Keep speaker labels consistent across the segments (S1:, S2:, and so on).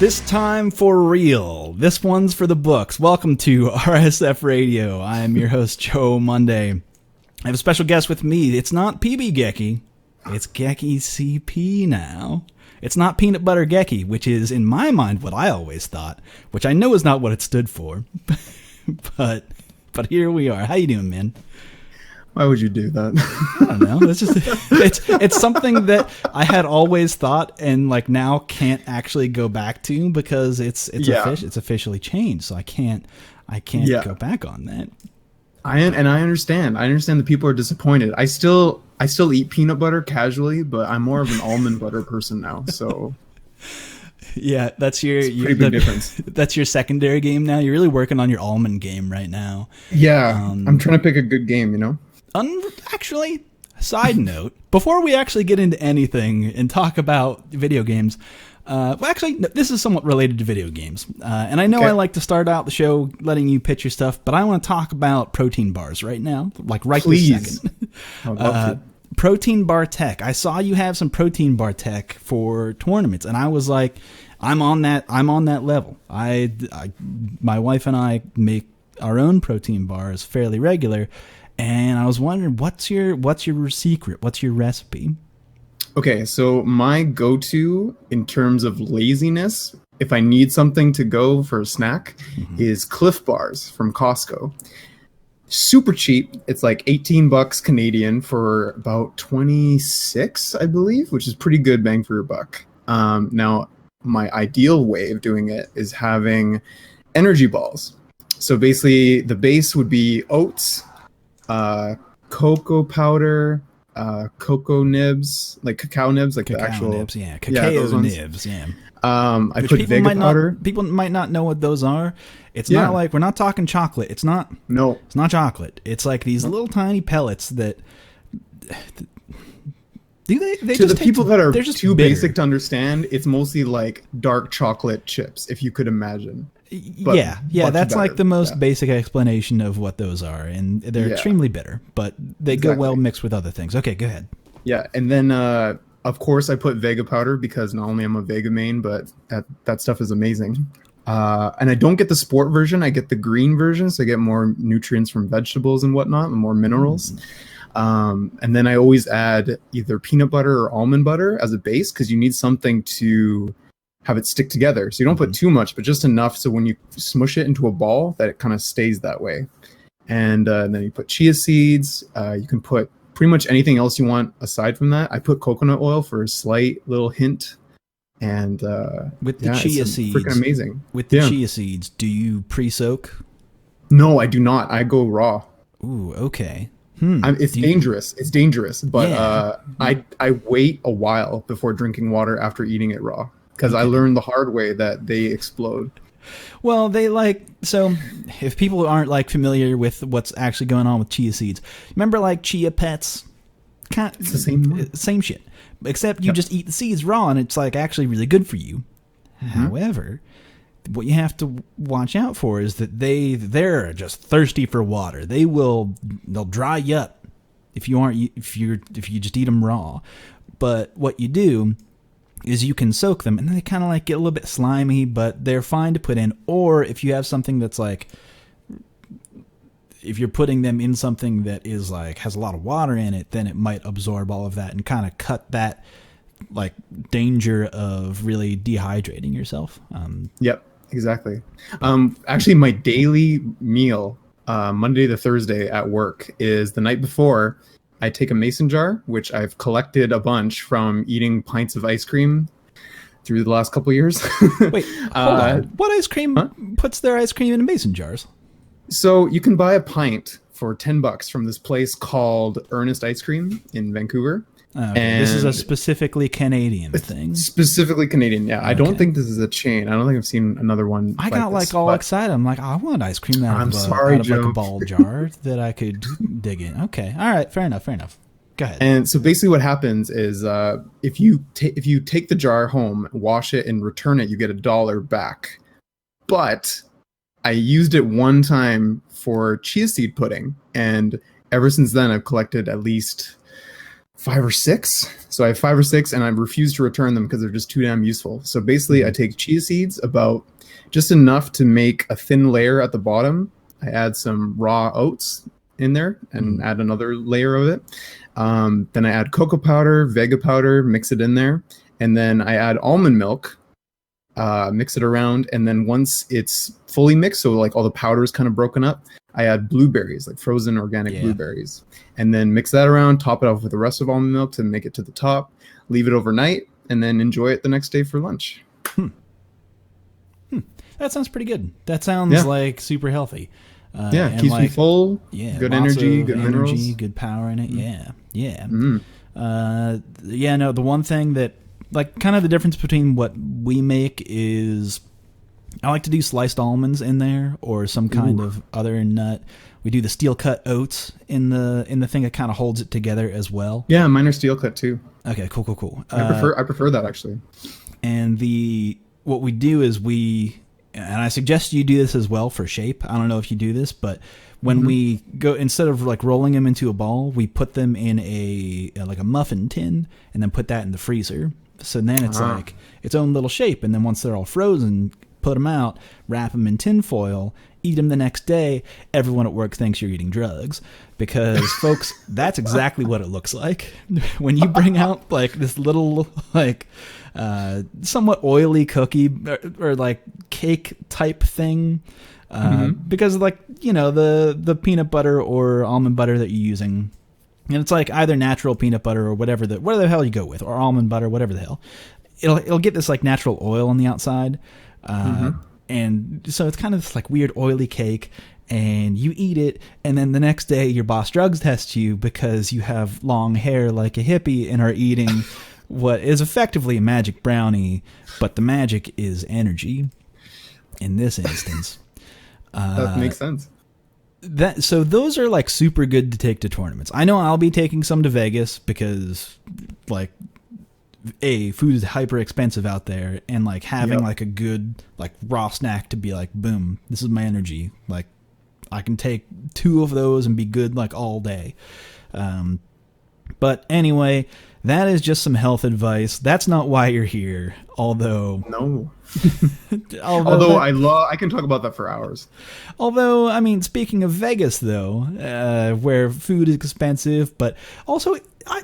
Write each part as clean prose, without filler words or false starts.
S1: This time for real. This one's for the books. Welcome to RSF Radio. I am your host, Joe Monday. I have a special guest with me. It's not PB Geki. It's Geki CP now. It's not Peanut Butter Geki, which is, in my mind, what I always thought, which I know is not what it stood for. but here we are. How you doing, man?
S2: Why would you do that?
S1: I don't know. It's just it's something that I had always thought and like now can't actually go back to because it's officially changed. So I can't go back on that. I
S2: understand. I understand that people are disappointed. I still eat peanut butter casually, but I'm more of an almond butter person now. So
S1: yeah, that's your
S2: pretty big difference.
S1: That's your secondary game now. You're really working on your almond game right now.
S2: Yeah, I'm trying to pick a good game, you know?
S1: Actually, side note, before we actually get into anything and talk about video games, this is somewhat related to video games. And I know I like to start out the show letting you pitch your stuff, but I want to talk about protein bars right now, like right this second. Protein bar tech. I saw you have some protein bar tech for tournaments, and I was like, I'm on that level. My wife and I make our own protein bars fairly regular. And I was wondering, what's your secret? What's your recipe?
S2: Okay, so my go-to in terms of laziness, if I need something to go for a snack, is Cliff Bars from Costco. Super cheap. It's like $18 Canadian for about 26, I believe, which is pretty good bang for your buck. Now, my ideal way of doing it is having energy balls. So basically, the base would be oats, cocoa powder, cocoa nibs, like cacao nibs, like
S1: cacao
S2: the actual
S1: nibs, cacao nibs,
S2: I put Vega powder.
S1: People might not know what those are. It's not like, we're not talking chocolate. It's not chocolate. It's like these little tiny pellets that they
S2: to the people that are too basic to understand, it's mostly like dark chocolate chips, if you could imagine. But that's better. Like the most basic explanation of what those are, and they're extremely bitter, but they go well mixed with other things. Okay, go ahead. Yeah, and then of course I put Vega powder because not only I'm a Vega main, but that stuff is amazing. And I don't get the sport version; I get the green version, so I get more nutrients from vegetables and whatnot, and more minerals. And then I always add either peanut butter or almond butter as a base because you need something to have it stick together. So you don't put too much, but just enough so when you smush it into a ball that it kind of stays that way. And then you put chia seeds. You can put pretty much anything else you want aside from that. I put coconut oil for a slight little hint. And
S1: with the chia seeds,
S2: freaking amazing.
S1: With the chia seeds, do you pre-soak?
S2: No, I do not. I go raw.
S1: Ooh, okay.
S2: It's dangerous. It's dangerous. But I wait a while before drinking water after eating it raw. Because I learned the hard way that they explode.
S1: Well, so if people aren't like familiar with what's actually going on with chia seeds, remember like Chia Pets?
S2: It's the
S1: same shit. Except you just eat the seeds raw and it's like actually really good for you. However, what you have to watch out for is that they're just thirsty for water. They'll dry you up if you just eat them raw. But what you do is you can soak them, and then they kind of like get a little bit slimy, but they're fine to put in. Or if you have something that's like, if you're putting them in something that is like has a lot of water in it, then it might absorb all of that and kind of cut that like danger of really dehydrating yourself.
S2: Yep, exactly. Actually, my daily meal, Monday to Thursday at work, is the night before. I take a mason jar, which I've collected a bunch from eating pints of ice cream through the last couple of years.
S1: Wait, hold on. What ice cream puts their ice cream in mason jars?
S2: So you can buy a pint for $10 from this place called Ernest Ice Cream in Vancouver.
S1: Okay. This is a specifically Canadian thing.
S2: Specifically Canadian, yeah. Okay. I don't think this is a chain. I don't think I've seen another one.
S1: I got like all excited. I'm like, I want ice cream out of like a ball jar that I could dig in. Okay, all right, fair enough. Go ahead.
S2: And so basically, what happens is if you take the jar home, wash it, and return it, you get $1 back. But I used it one time for chia seed pudding, and ever since then, I've collected at least 5 or 6. So I have 5 or 6, and I refuse to return them because they're just too damn useful. So basically, I take chia seeds, about just enough to make a thin layer at the bottom. I add some raw oats in there and add another layer of it. Then I add cocoa powder, vega powder, mix it in there. And then I add almond milk, mix it around. And then once it's fully mixed, so like all the powder is kind of broken up, I add blueberries, like frozen organic blueberries, and then mix that around, top it off with the rest of almond milk to make it to the top, leave it overnight, and then enjoy it the next day for lunch.
S1: That sounds pretty good. That sounds like super healthy.
S2: Keeps me full, good energy, good minerals.
S1: Good power in it. The one thing that, like, kind of the difference between what we make is I like to do sliced almonds in there or some kind of other nut. We do the steel cut oats in the thing that kind of holds it together as well.
S2: Yeah, mine are steel cut too.
S1: Okay, cool.
S2: I prefer that actually.
S1: And what we do is and I suggest you do this as well for shape. I don't know if you do this, but when we go, instead of like rolling them into a ball, we put them in a muffin tin and then put that in the freezer. So then it's like its own little shape. And then once they're all frozen, put them out, wrap them in tin foil, eat them the next day. Everyone at work thinks you're eating drugs because, folks, that's exactly what it looks like when you bring out like this little like somewhat oily cookie or like cake type thing. Because like, you know, the peanut butter or almond butter that you're using, and it's like either natural peanut butter or whatever the hell you go with, or almond butter, whatever the hell, it'll get this like natural oil on the outside. And so it's kind of this like weird oily cake, and you eat it, and then the next day your boss drugs tests you because you have long hair like a hippie and are eating what is effectively a magic brownie, but the magic is energy in this instance.
S2: That makes sense.
S1: So those are like super good to take to tournaments. I know I'll be taking some to Vegas because like food is hyper expensive out there, and like having like a good like raw snack to be like, boom, this is my energy. Like I can take 2 of those and be good like all day. But anyway, that is just some health advice. That's not why you're here. Although
S2: no. Although I can talk about that for hours.
S1: Although, I mean, speaking of Vegas, though, where food is expensive, but also I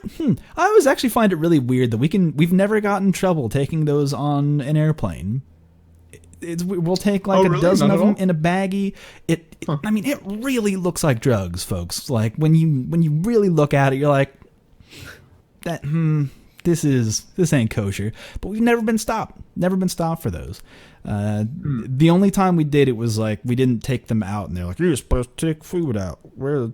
S1: always actually find it really weird that we've never gotten in trouble taking those on an airplane. We'll take like a dozen of them in a baggie. I mean, it really looks like drugs, folks. Like when you really look at it, you're like, that this ain't kosher. But we've never been stopped. Never been stopped for those. The only time we did it was like we didn't take them out, and they're like, you're supposed to take food out. We're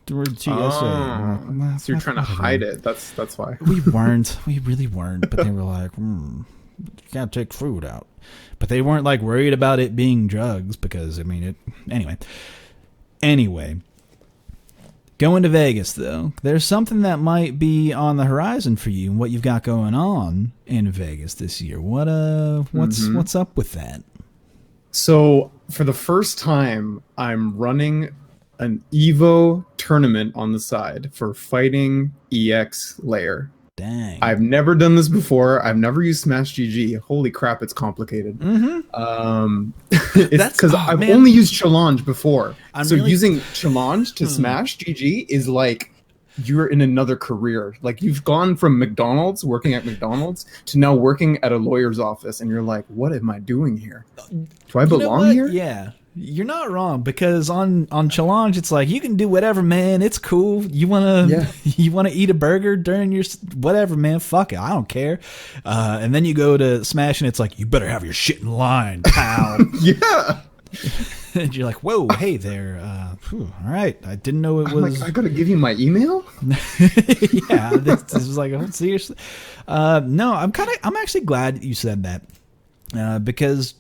S1: TSA.
S2: So you're trying to hide it. That's why.
S1: We weren't. We really weren't. But they were like, you can't take food out. But they weren't like worried about it being drugs because, I mean, Anyway. Going to Vegas, though, there's something that might be on the horizon for you and what you've got going on in Vegas this year. What's up with that?
S2: So, for the first time, I'm running an Evo tournament on the side for Fighting EX Layer.
S1: Dang.
S2: I've never done this before. I've never used Smash GG. Holy crap, it's complicated. It's because I've only used Challenge before. Using Challenge to Smash GG is like you're in another career. Like you've gone from McDonald's, working at McDonald's, to now working at a lawyer's office, and you're like, what am I doing here? Do I belong here?
S1: Yeah. You're not wrong, because on Challenge it's like you can do whatever, man. It's cool. You wanna eat a burger during your whatever, man. Fuck it, I don't care. And then you go to Smash and it's like you better have your shit in line, pal.
S2: Yeah.
S1: And you're like, whoa, hey there. All right, I didn't know it was.
S2: Like, I gotta give you my email.
S1: Yeah, this was like, oh, seriously. No, I'm actually glad you said that, because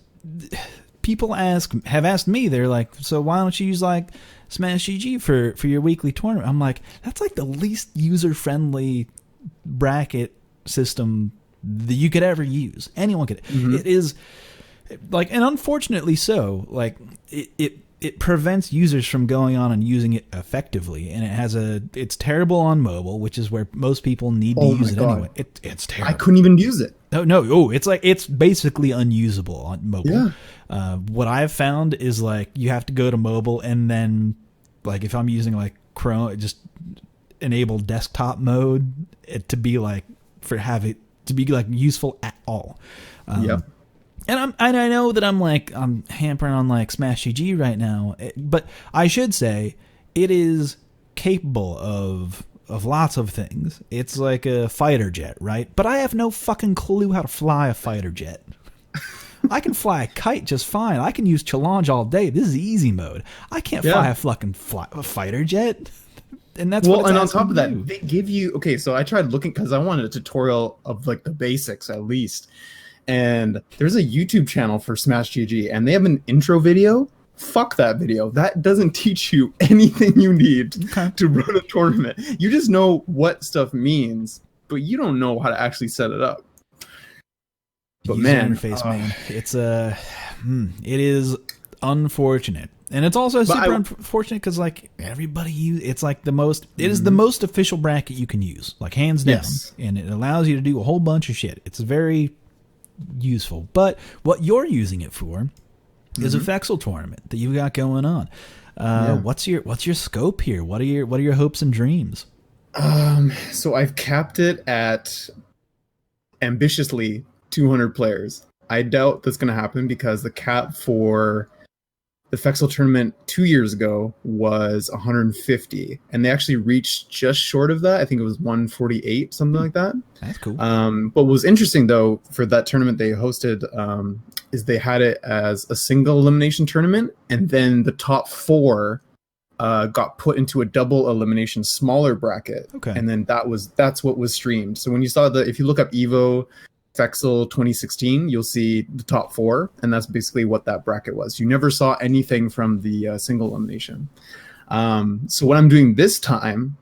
S1: people have asked me, they're like, so why don't you use like Smash GG for your weekly tournament? I'm like, that's like the least user-friendly bracket system that you could ever use. Anyone could. It is like, and unfortunately so, like it it prevents users from going on and using it effectively, and it's terrible on mobile, which is where most people need to use it anyway. It's terrible.
S2: I couldn't even use it.
S1: It's basically unusable on mobile. Yeah. What I've found is like you have to go to mobile, and then like if I'm using like Chrome, just enable desktop mode to be like useful at all. And I know that I'm hampering on like Smash GG right now, but I should say it is capable of lots of things. It's like a fighter jet, right? But I have no fucking clue how to fly a fighter jet. I can fly a kite just fine. I can use challenge all day. This is easy mode. I can't fly a fighter jet. And that's
S2: and on top of that, they give you so I tried looking because I wanted a tutorial of like the basics at least. And there's a YouTube channel for Smash GG, and they have an intro video. Fuck that video. That doesn't teach you anything you need to run a tournament. You just know what stuff means, but you don't know how to actually set it up. But
S1: user interface, man, it is unfortunate, and it's also super unfortunate because like everybody it's like the most. It is the most official bracket you can use, like hands down, and it allows you to do a whole bunch of shit. It's very useful, but what you're using it for is a Fexel tournament that you've got going on. What's your scope here? What are your hopes and dreams?
S2: So I've capped it at ambitiously 200 players. I doubt that's going to happen because the cap for the Fexel tournament 2 years ago was 150, and they actually reached just short of that. I think it was 148, something like that.
S1: That's cool.
S2: But what was interesting though for that tournament they hosted is they had it as a single elimination tournament, and then the top four got put into a double elimination smaller bracket.
S1: Okay.
S2: And then that's what was streamed. So when you saw if you look up Evo Fexel 2016, you'll see the top four, and that's basically what that bracket was. You never saw anything from the single elimination. So what I'm doing this time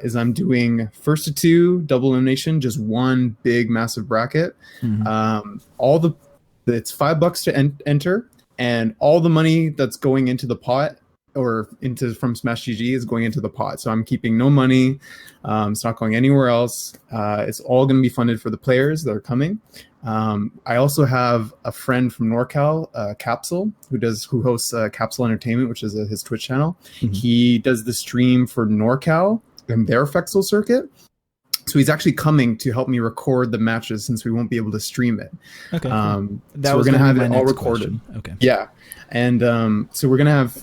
S2: is I'm doing first to two double elimination, just one big massive bracket. It's $5 to enter, and all the money that's going into the pot from Smash GG is going into the pot. So I'm keeping no money. It's not going anywhere else. It's all going to be funded for the players that are coming. I also have a friend from NorCal, Capsule, who hosts Capsule Entertainment, which is his Twitch channel. He does the stream for NorCal and their Fexel circuit. So he's actually coming to help me record the matches since we won't be able to stream it.
S1: Okay.
S2: So we're going to have it all recorded.
S1: Question. Okay.
S2: Yeah. And so we're going to have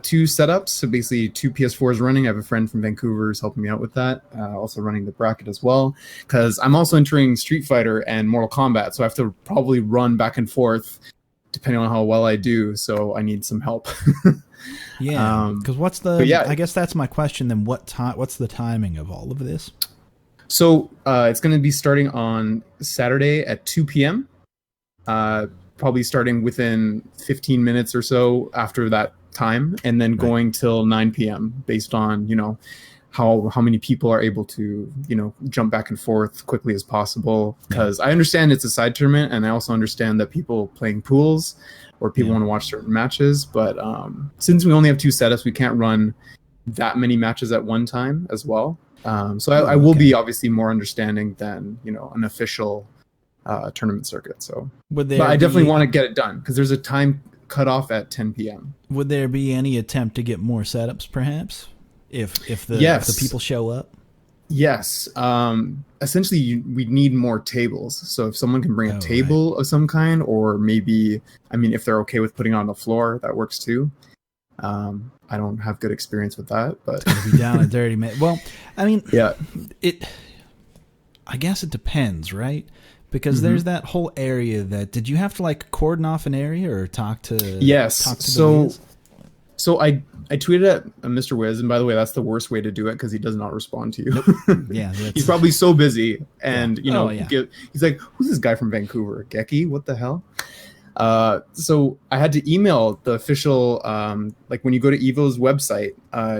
S2: two setups. So basically 2 PS4s running. I have a friend from Vancouver who's helping me out with that. Also running the bracket as well. Because I'm also entering Street Fighter and Mortal Kombat. So I have to probably run back and forth depending on how well I do. So I need some help.
S1: Yeah. Because I guess that's my question then. What's the timing of all of this?
S2: So it's going to be starting on Saturday at 2 p.m. Probably starting within 15 minutes or so after that time, and then going till 9 p.m. based on how many people are able to jump back and forth quickly as possible. Because I understand it's a side tournament, and I also understand that people playing pools or people want to watch certain matches. But since we only have 2 setups, we can't run that many matches at one time as well. So I will be obviously more understanding than an official tournament circuit. So, but I definitely want to get it done because there's a time cut off at 10 p.m.
S1: Would there be any attempt to get more setups, perhaps, if the people show up?
S2: Yes. Essentially, we need more tables. So if someone can bring a table of some kind, or maybe, if they're okay with putting it on the floor, that works too. I don't have good experience with that, but
S1: it'll be down at 30 minutes. Well, I guess it depends, right? Because there's that whole area did you have to cordon off an area or talk to?
S2: Yes. So I tweeted at Mr. Wiz, and by the way, that's the worst way to do it because he does not respond to you.
S1: Nope. Yeah,
S2: he's probably so busy, and he's like, "Who's this guy from Vancouver? Geki? What the hell?" So I had to email the official, when you go to Evo's website,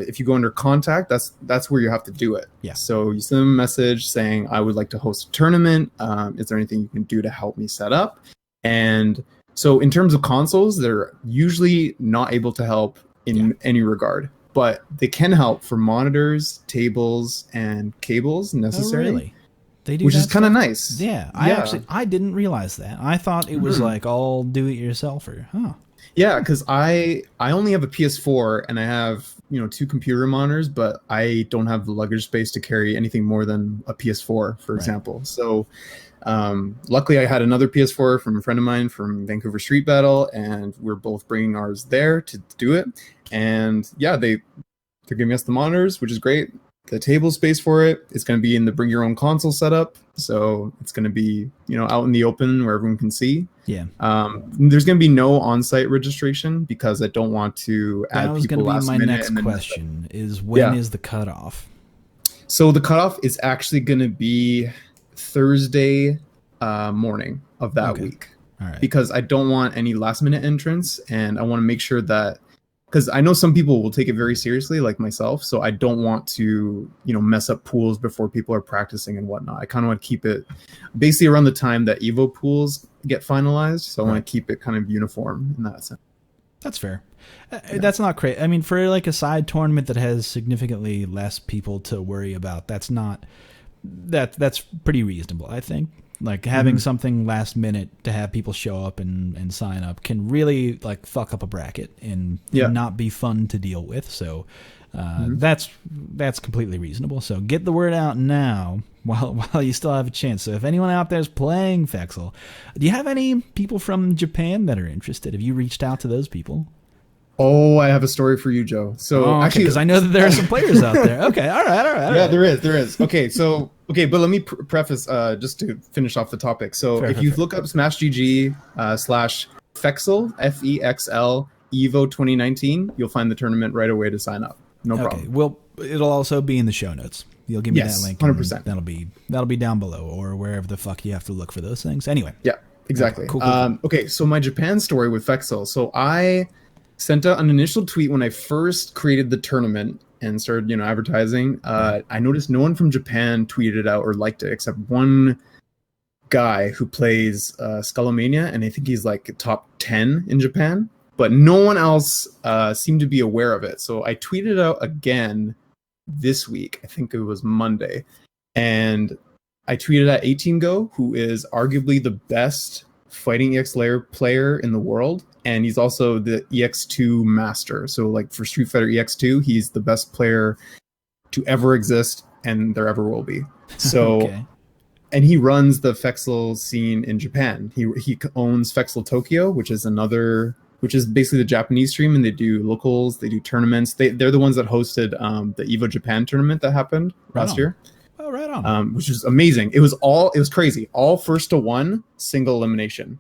S2: if you go under contact, that's where you have to do it.
S1: Yeah.
S2: So you send them a message saying, I would like to host a tournament. Is there anything you can do to help me set up? And So in terms of consoles, they're usually not able to help in any regard, but they can help for monitors, tables, and cables necessary.
S1: Oh, really? They do,
S2: which is kind of nice.
S1: Yeah, I didn't realize that. I thought it was like all do-it-yourselfer. Huh.
S2: Yeah, because I only have a PS4 and I have 2 computer monitors, but I don't have the luggage space to carry anything more than a PS4, for example. So luckily I had another PS4 from a friend of mine from Vancouver Street Battle, and we're both bringing ours there to do it. And yeah, they're giving us the monitors, which is great. The table space for it, it's going to be in the bring your own console setup, so it's going to be out in the open where everyone can see.
S1: Yeah.
S2: There's going to be no on-site registration because I don't want to add people last minute.
S1: That was going to be my next question: is when is the cutoff?
S2: So the cutoff is actually going to be Thursday morning of that week.
S1: All right.
S2: Because I don't want any last-minute entrants, and I want to make sure that. Because I know some people will take it very seriously, like myself. So I don't want to, mess up pools before people are practicing and whatnot. I kind of want to keep it basically around the time that Evo pools get finalized. So I want to keep it kind of uniform in that sense.
S1: That's fair. That's not crazy. I mean, for like a side tournament that has significantly less people to worry about, that's pretty reasonable, I think. Like having something last minute to have people show up and sign up can really like fuck up a bracket and not be fun to deal with. So that's completely reasonable. So get the word out now while you still have a chance. So if anyone out there is playing Fexel, do you have any people from Japan that are interested? Have you reached out to those people?
S2: Oh, I have a story for you, Joe. So
S1: actually, because I know that there are some players out there. Okay, all right.
S2: Yeah, there is. Okay, but let me preface just to finish off the topic. So if you look up Smash GG /Fexel FEXL Evo 2019, you'll find the tournament right away to sign up. No problem.
S1: Well, it'll also be in the show notes. You'll give me that link.
S2: 100%.
S1: That'll be down below or wherever the fuck you have to look for those things. Anyway.
S2: Yeah, exactly.
S1: Cool.
S2: Okay, so my Japan story with Fexel. So I sent out an initial tweet when I first created the tournament and started, advertising. I noticed no one from Japan tweeted it out or liked it except one guy who plays Skullomania, and I think he's like top 10 in Japan, but no one else seemed to be aware of it. So I tweeted out again this week. I think it was Monday, and I tweeted at 18Go, who is arguably the best Fighting EX player in the world, and he's also the EX2 master. So like for Street Fighter EX2, he's the best player to ever exist, and there ever will be. So and he runs the Fexel scene in Japan. He owns Fexel Tokyo, which is basically the Japanese stream, and they do locals, they do tournaments. They're the ones that hosted the Evo Japan tournament that happened last year.
S1: Oh, right on.
S2: Which is amazing. It was crazy. All first to one, single elimination.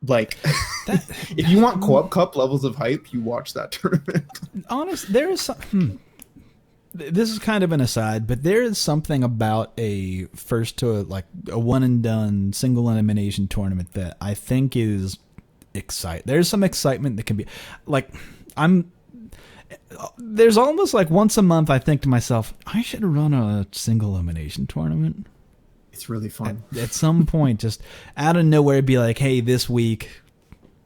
S2: Like, if you want Co-op Cup levels of hype, you watch that tournament.
S1: Honest, there is some. This is kind of an aside, but there is something about a first to a one and done single elimination tournament that I think is exciting. There's some excitement that can be there's almost like once a month I think to myself, I should run a single elimination tournament.
S2: It's really fun.
S1: At some point, just out of nowhere, be like, hey, this week,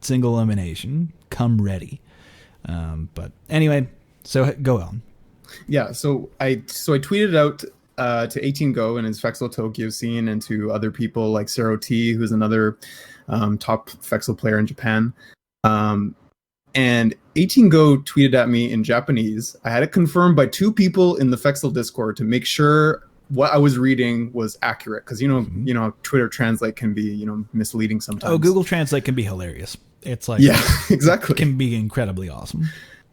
S1: single elimination, come ready. But anyway, so go on.
S2: Yeah, so I tweeted out to 18Go and his Fexel Tokyo scene, and to other people like Zero T, who's another top Fexel player in Japan. And 18Go tweeted at me in Japanese. I had it confirmed by 2 people in the Fexel Discord to make sure what I was reading was accurate, because Twitter Translate can be misleading sometimes.
S1: Oh, Google Translate can be hilarious. It's like
S2: exactly.
S1: It can be incredibly awesome.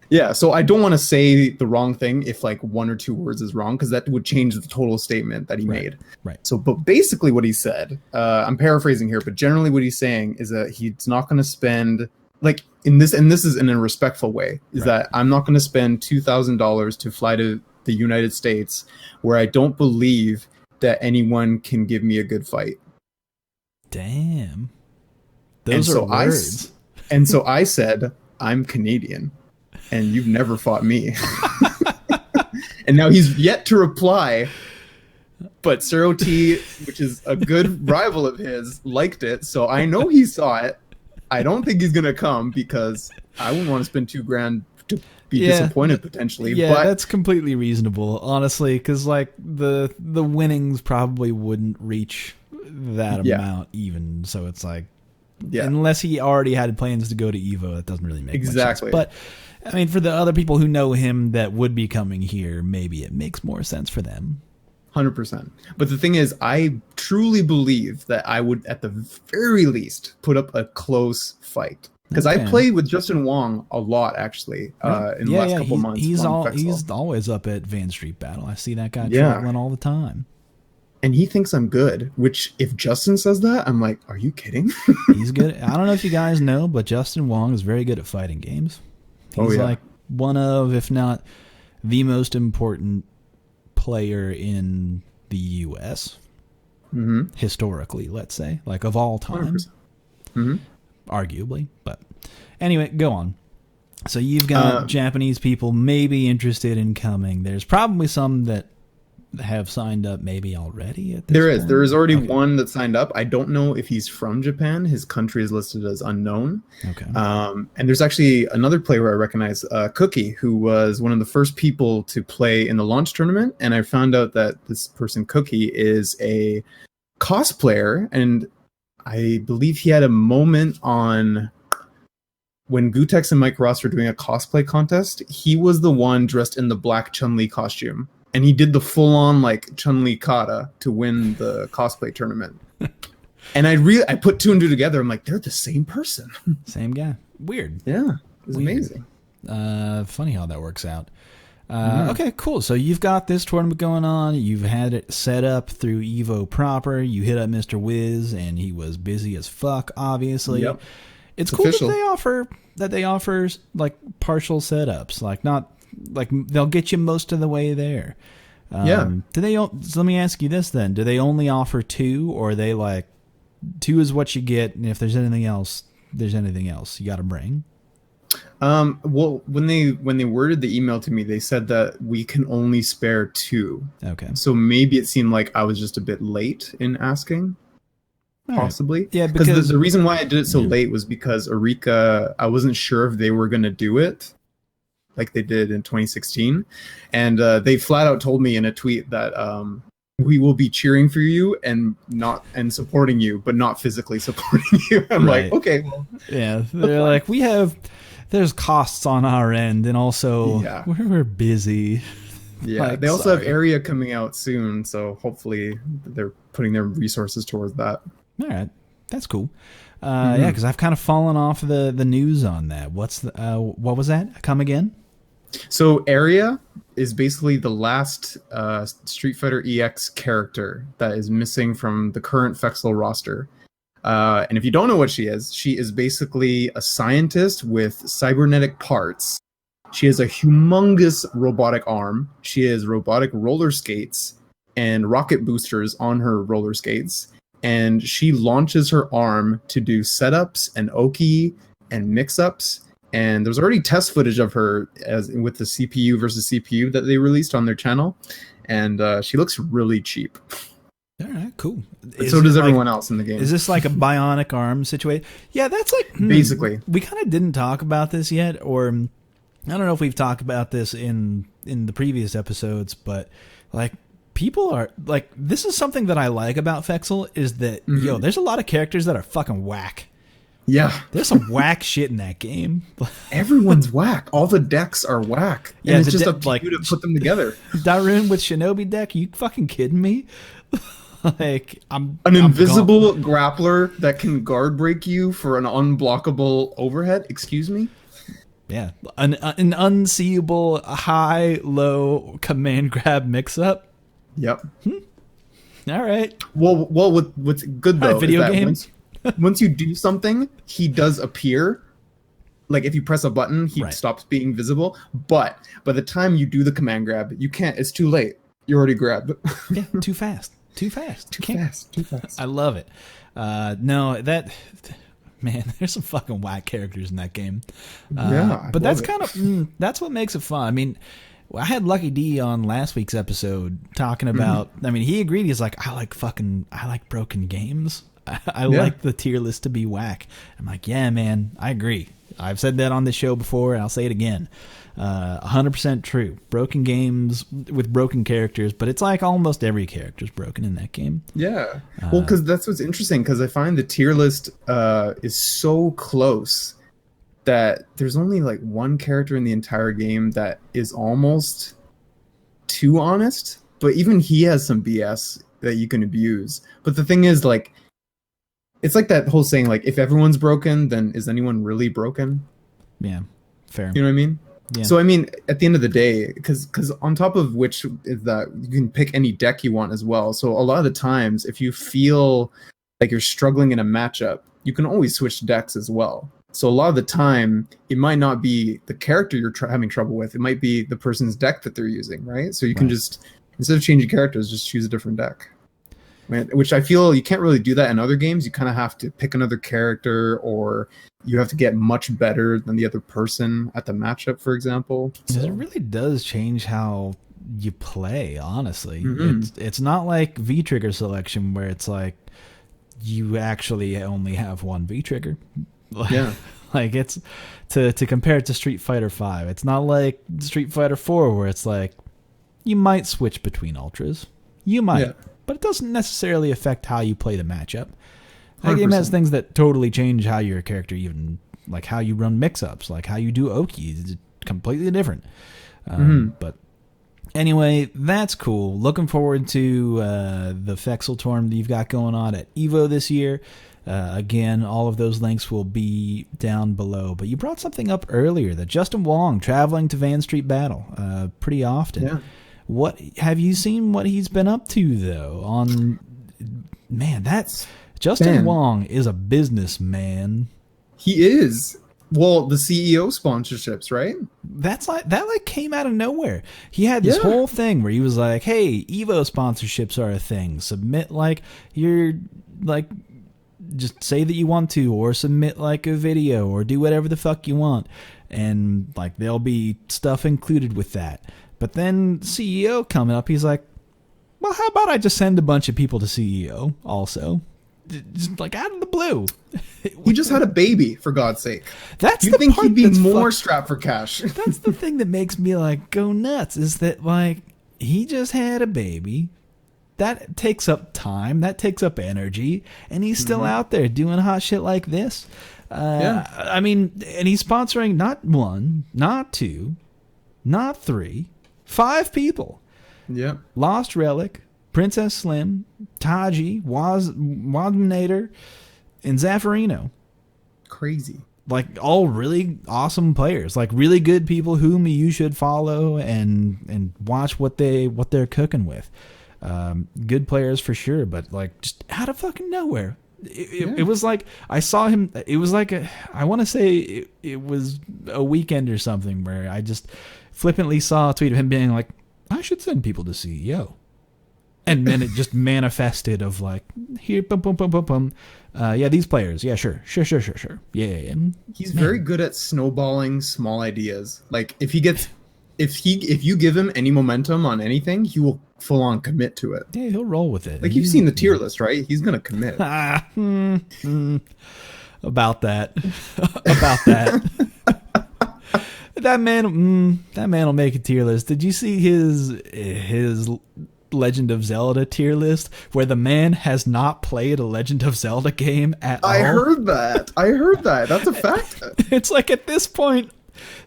S2: Yeah, so I don't want to say the wrong thing if like 1 or 2 words is wrong, because that would change the total statement that he made.
S1: Right.
S2: So, but basically what he said, I'm paraphrasing here, but generally what he's saying is that he's not going to spend and this is in a respectful way, is that I'm not going to spend $2,000 to fly to the United States where I don't believe that anyone can give me a good fight.
S1: Damn. Those are words.
S2: And so I said, I'm Canadian and you've never fought me. And now he's yet to reply But Zero T, which is a good rival of his, liked it. So I know he saw it. I don't think he's going to come because I wouldn't want to spend $2,000 to be disappointed potentially.
S1: Yeah,
S2: but
S1: that's completely reasonable, honestly, because like the winnings probably wouldn't reach that amount even. So it's like, unless he already had plans to go to Evo, that doesn't really make much sense. But I mean, for the other people who know him that would be coming here, maybe it makes more sense for them.
S2: 100%. But the thing is, I truly believe that I would, at the very least, put up a close fight. Because I played with Justin Wong a lot, actually, in the last couple months.
S1: He's always up at Van Street Battle. I see that guy traveling all the time.
S2: And he thinks I'm good, which if Justin says that, I'm like, are you kidding?
S1: He's good. I don't know if you guys know, but Justin Wong is very good at fighting games. He's like one of, if not the most important player in the U.S. Historically, let's say, like of all time, arguably. But anyway, go on. So you've got Japanese people maybe interested in coming. There's probably some that have signed up maybe already at this point.
S2: There is already one that signed up. I don't know if he's from Japan. His country is listed as unknown. And there's actually another player I recognize, Cookie, who was one of the first people to play in the launch tournament. And I found out that this person, Cookie, is a cosplayer, and I believe he had a moment on when Gutex and Mike Ross were doing a cosplay contest. He was the one dressed in the black Chun-Li costume. And he did the full-on like Chun-Li kata to win the cosplay tournament. And I put two and two together. I'm like, they're the same person.
S1: Same guy. Weird.
S2: Yeah, it's amazing.
S1: Funny how that works out. Okay, cool. So you've got this tournament going on. You've had it set up through Evo proper. You hit up Mr. Wiz, and he was busy as fuck, obviously.
S2: Yep.
S1: It's cool that they offer like partial setups, like not. Like they'll get you most of the way there. Do they? So let me ask you this then: do they only offer two, or are they like two is what you get, and if there's anything else you got to bring?
S2: Well, when they worded the email to me, they said that we can only spare two.
S1: Okay.
S2: So maybe it seemed like I was just a bit late in asking. Possibly.
S1: Right. Yeah,
S2: because the reason why I did it so late was because Eureka, I wasn't sure if they were going to do it like they did in 2016, and they flat out told me in a tweet that we will be cheering for you and supporting you, but not physically supporting you. I'm like, okay, well,
S1: yeah. They're like, there's costs on our end, and also we're busy.
S2: Yeah, like, they also have Area coming out soon, so hopefully they're putting their resources towards that.
S1: All right, that's cool. Yeah, because I've kind of fallen off the news on that. What was that? Come again?
S2: So Area is basically the last Street Fighter EX character that is missing from the current Fexel roster. And if you don't know what she is basically a scientist with cybernetic parts. She has a humongous robotic arm. She has robotic roller skates and rocket boosters on her roller skates. And she launches her arm to do setups and Oki and mix-ups. And there's already test footage of her with the CPU versus CPU that they released on their channel. And she looks really cheap.
S1: All right, cool.
S2: So does everyone else in the game.
S1: Is this like a bionic arm situation? Yeah, that's like...
S2: Basically.
S1: We kind of didn't talk about this yet, or I don't know if we've talked about this in the previous episodes, but like people are... like this is something that I like about Fexel is that, there's a lot of characters that are fucking whack.
S2: Yeah.
S1: There's some whack shit in that game.
S2: Everyone's whack. All the decks are whack. And it's just up to you to put them together.
S1: Darun with Shinobi deck? Are you fucking kidding me? Like I'm
S2: invisible grappler that can guard break you for an unblockable overhead. Excuse me?
S1: Yeah. An unseeable high-low command grab mix-up?
S2: Yep.
S1: All right.
S2: Well, what's good though
S1: video
S2: is that
S1: games.
S2: Once you do something, he does appear. Like if you press a button, he stops being visible. But by the time you do the command grab, you can't. It's too late. You already grabbed.
S1: Yeah, too fast. Too fast.
S2: Too fast.
S1: I love it. No, man, there's some fucking whack characters in that game. But that's kind of that's what makes it fun. I mean, I had Lucky D on last week's episode talking about, I mean, he agreed. He's like, I like broken games. I like the tier list to be whack. I'm like, yeah, man, I agree. I've said that on this show before, and I'll say it again. 100% true. Broken games with broken characters, but it's like almost every character's broken in that game.
S2: Yeah. Well, because that's what's interesting, because I find the tier list is so close that there's only like one character in the entire game that is almost too honest, but even he has some BS that you can abuse. But the thing is, like, it's like that whole saying, like, if everyone's broken, then is anyone really broken?
S1: Yeah, fair.
S2: You know what I mean?
S1: Yeah.
S2: So, I mean, at the end of the day, because on top of which is that you can pick any deck you want as well. So a lot of the times, if you feel like you're struggling in a matchup, you can always switch decks as well. So a lot of the time, it might not be the character you're having trouble with. It might be the person's deck that they're using, right? So you can just, instead of changing characters, just choose a different deck. Which I feel you can't really do that in other games. You kind of have to pick another character, or you have to get much better than the other person at the matchup, for example. So.
S1: It really does change how you play, honestly. It's not like V-trigger selection where it's like you actually only have one V-trigger.
S2: Yeah.
S1: Like it's to compare it to Street Fighter V. It's not like Street Fighter 4 where it's like you might switch between ultras. You might, but it doesn't necessarily affect how you play the matchup. That
S2: 100%.
S1: game has things that totally change how your character, even like how you run mix-ups, like how you do Oki. It's completely different. But anyway, that's cool. Looking forward to the Fexel Torm that you've got going on at EVO this year. Again, all of those links will be down below. But you brought something up earlier, that Justin Wong traveling to Van Street Battle pretty often.
S2: Yeah.
S1: What have you seen? What he's been up to though? That's Justin Wong is a businessman.
S2: He is. Well, the CEO sponsorships, right?
S1: That came out of nowhere. He had this whole thing where he was like, "Hey, Evo sponsorships are a thing. Submit like you're like." Just say that you want to, or submit like a video, or do whatever the fuck you want, and like there'll be stuff included with that. But then CEO coming up, he's like, well, how about I just send a bunch of people to CEO also? Just like out of the blue.
S2: He just had a baby, for God's sake.
S1: That's
S2: you
S1: the
S2: think
S1: part
S2: he'd be more strapped for cash.
S1: That's the thing that makes me like go nuts, is that like he just had a baby. That takes up time. That takes up energy. And he's still out there doing hot shit like this. I mean, and he's sponsoring not one, not two, not three, 5 people.
S2: Yeah.
S1: Lost Relic, Princess Slim, Taji, Wadminator, and Zaffarino.
S2: Crazy.
S1: Like all really awesome players, like really good people whom you should follow and watch what they're cooking with. Good players for sure, but like just out of fucking nowhere. It was like I saw him. It was like I want to say it was a weekend or something where I just flippantly saw a tweet of him being like, I should send people to CEO. And then it just manifested of like, here, boom, boom, boom, boom, boom. Yeah, these players. Yeah, sure. Yeah.
S2: He's very good at snowballing small ideas. Like if you give him any momentum on anything, he will full on commit to it.
S1: Yeah, he'll roll with it.
S2: Like you've seen the tier list, right? He's gonna commit.
S1: About that. That man will make a tier list. Did you see his Legend of Zelda tier list where the man has not played a Legend of Zelda game at all?
S2: I heard that. That's a fact.
S1: It's like at this point,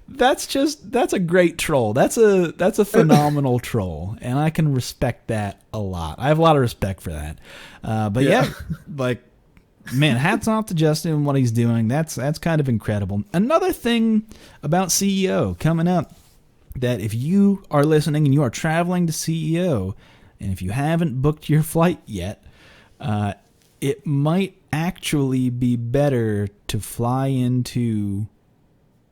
S1: that's a great troll. That's a phenomenal troll, and I can respect that a lot. I have a lot of respect for that. But yeah, like, man, hats off to Justin and what he's doing. That's kind of incredible. Another thing about CEO coming up, that if you are listening and you are traveling to CEO, and if you haven't booked your flight yet, it might actually be better to fly into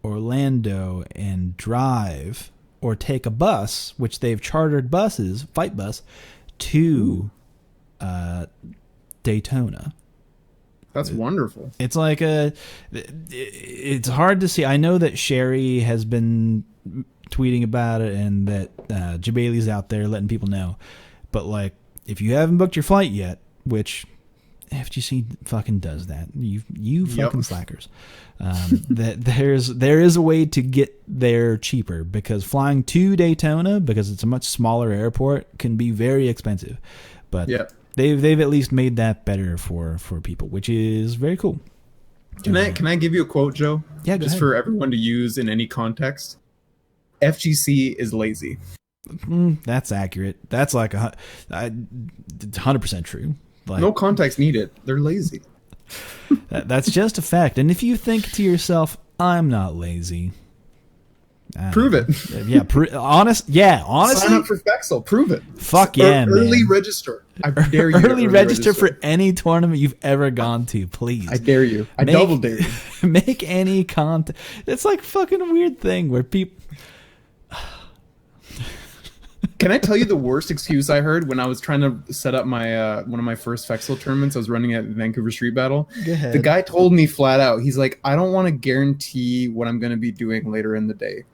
S1: Orlando and drive or take a bus, which they've chartered buses, Fight Bus, to Daytona.
S2: That's wonderful.
S1: It's like it's hard to see. I know that Sherry has been tweeting about it, and that Jabali's out there letting people know. But like, if you haven't booked your flight yet, which FGC fucking does that, you fucking slackers, that there is a way to get there cheaper, because flying to Daytona, because it's a much smaller airport, can be very expensive. But they've at least made that better for people, which is very cool.
S2: Can I give you a quote, Joe?
S1: Yeah,
S2: just for everyone to use in any context. FGC is lazy.
S1: That's accurate. That's like 100% true. Like,
S2: no context needed. They're lazy.
S1: That's just a fact. And if you think to yourself, "I'm not lazy,"
S2: prove it.
S1: Yeah, honestly. Sign
S2: up for Fexel. Prove it.
S1: Fuck yeah, man.
S2: Early register. I dare you.
S1: Early register for any tournament you've ever gone to, please.
S2: I dare you. I double dare you.
S1: Make any content. It's like fucking a weird thing where people.
S2: Can I tell you the worst excuse I heard when I was trying to set up my one of my first Fexel tournaments? I was running at Vancouver Street Battle.
S1: Go ahead.
S2: The guy told me flat out, he's like, "I don't want to guarantee what I'm going to be doing later in the day."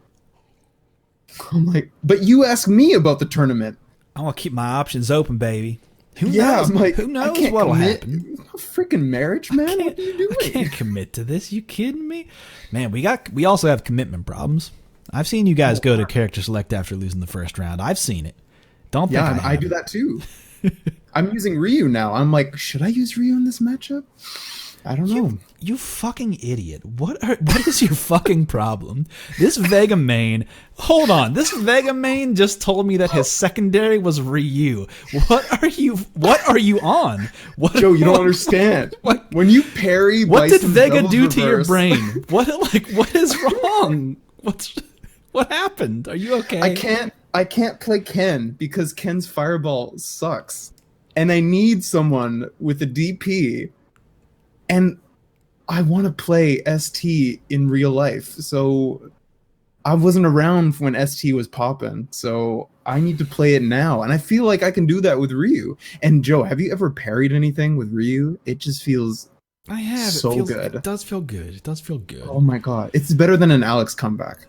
S2: I'm like, "But you asked me about the tournament."
S1: I want to keep my options open, baby. Who knows?
S2: I'm like,
S1: who knows what'll happen?
S2: Freaking marriage, man. What are you doing?
S1: I can't commit to this. You kidding me? Man, we also have commitment problems. I've seen you guys go to character select after losing the first round. I've seen it. Don't think
S2: I do that too. I'm using Ryu now. I'm like, should I use Ryu in this matchup? I don't know.
S1: You fucking idiot. What is your fucking problem? This Vega main. Hold on. This Vega main just told me that his secondary was Ryu. What are you on?
S2: Joe, you don't understand. When you parry
S1: what did Vega do
S2: reverse,
S1: to your brain? What is wrong? What happened? Are you okay?
S2: I can't play Ken because Ken's fireball sucks. And I need someone with a DP. And I want to play ST in real life. So I wasn't around when ST was popping. So I need to play it now. And I feel like I can do that with Ryu. And Joe, have you ever parried anything with Ryu? It just feels
S1: I have.
S2: So good.
S1: It does feel good. It does feel good.
S2: Oh my god. It's better than an Alex comeback.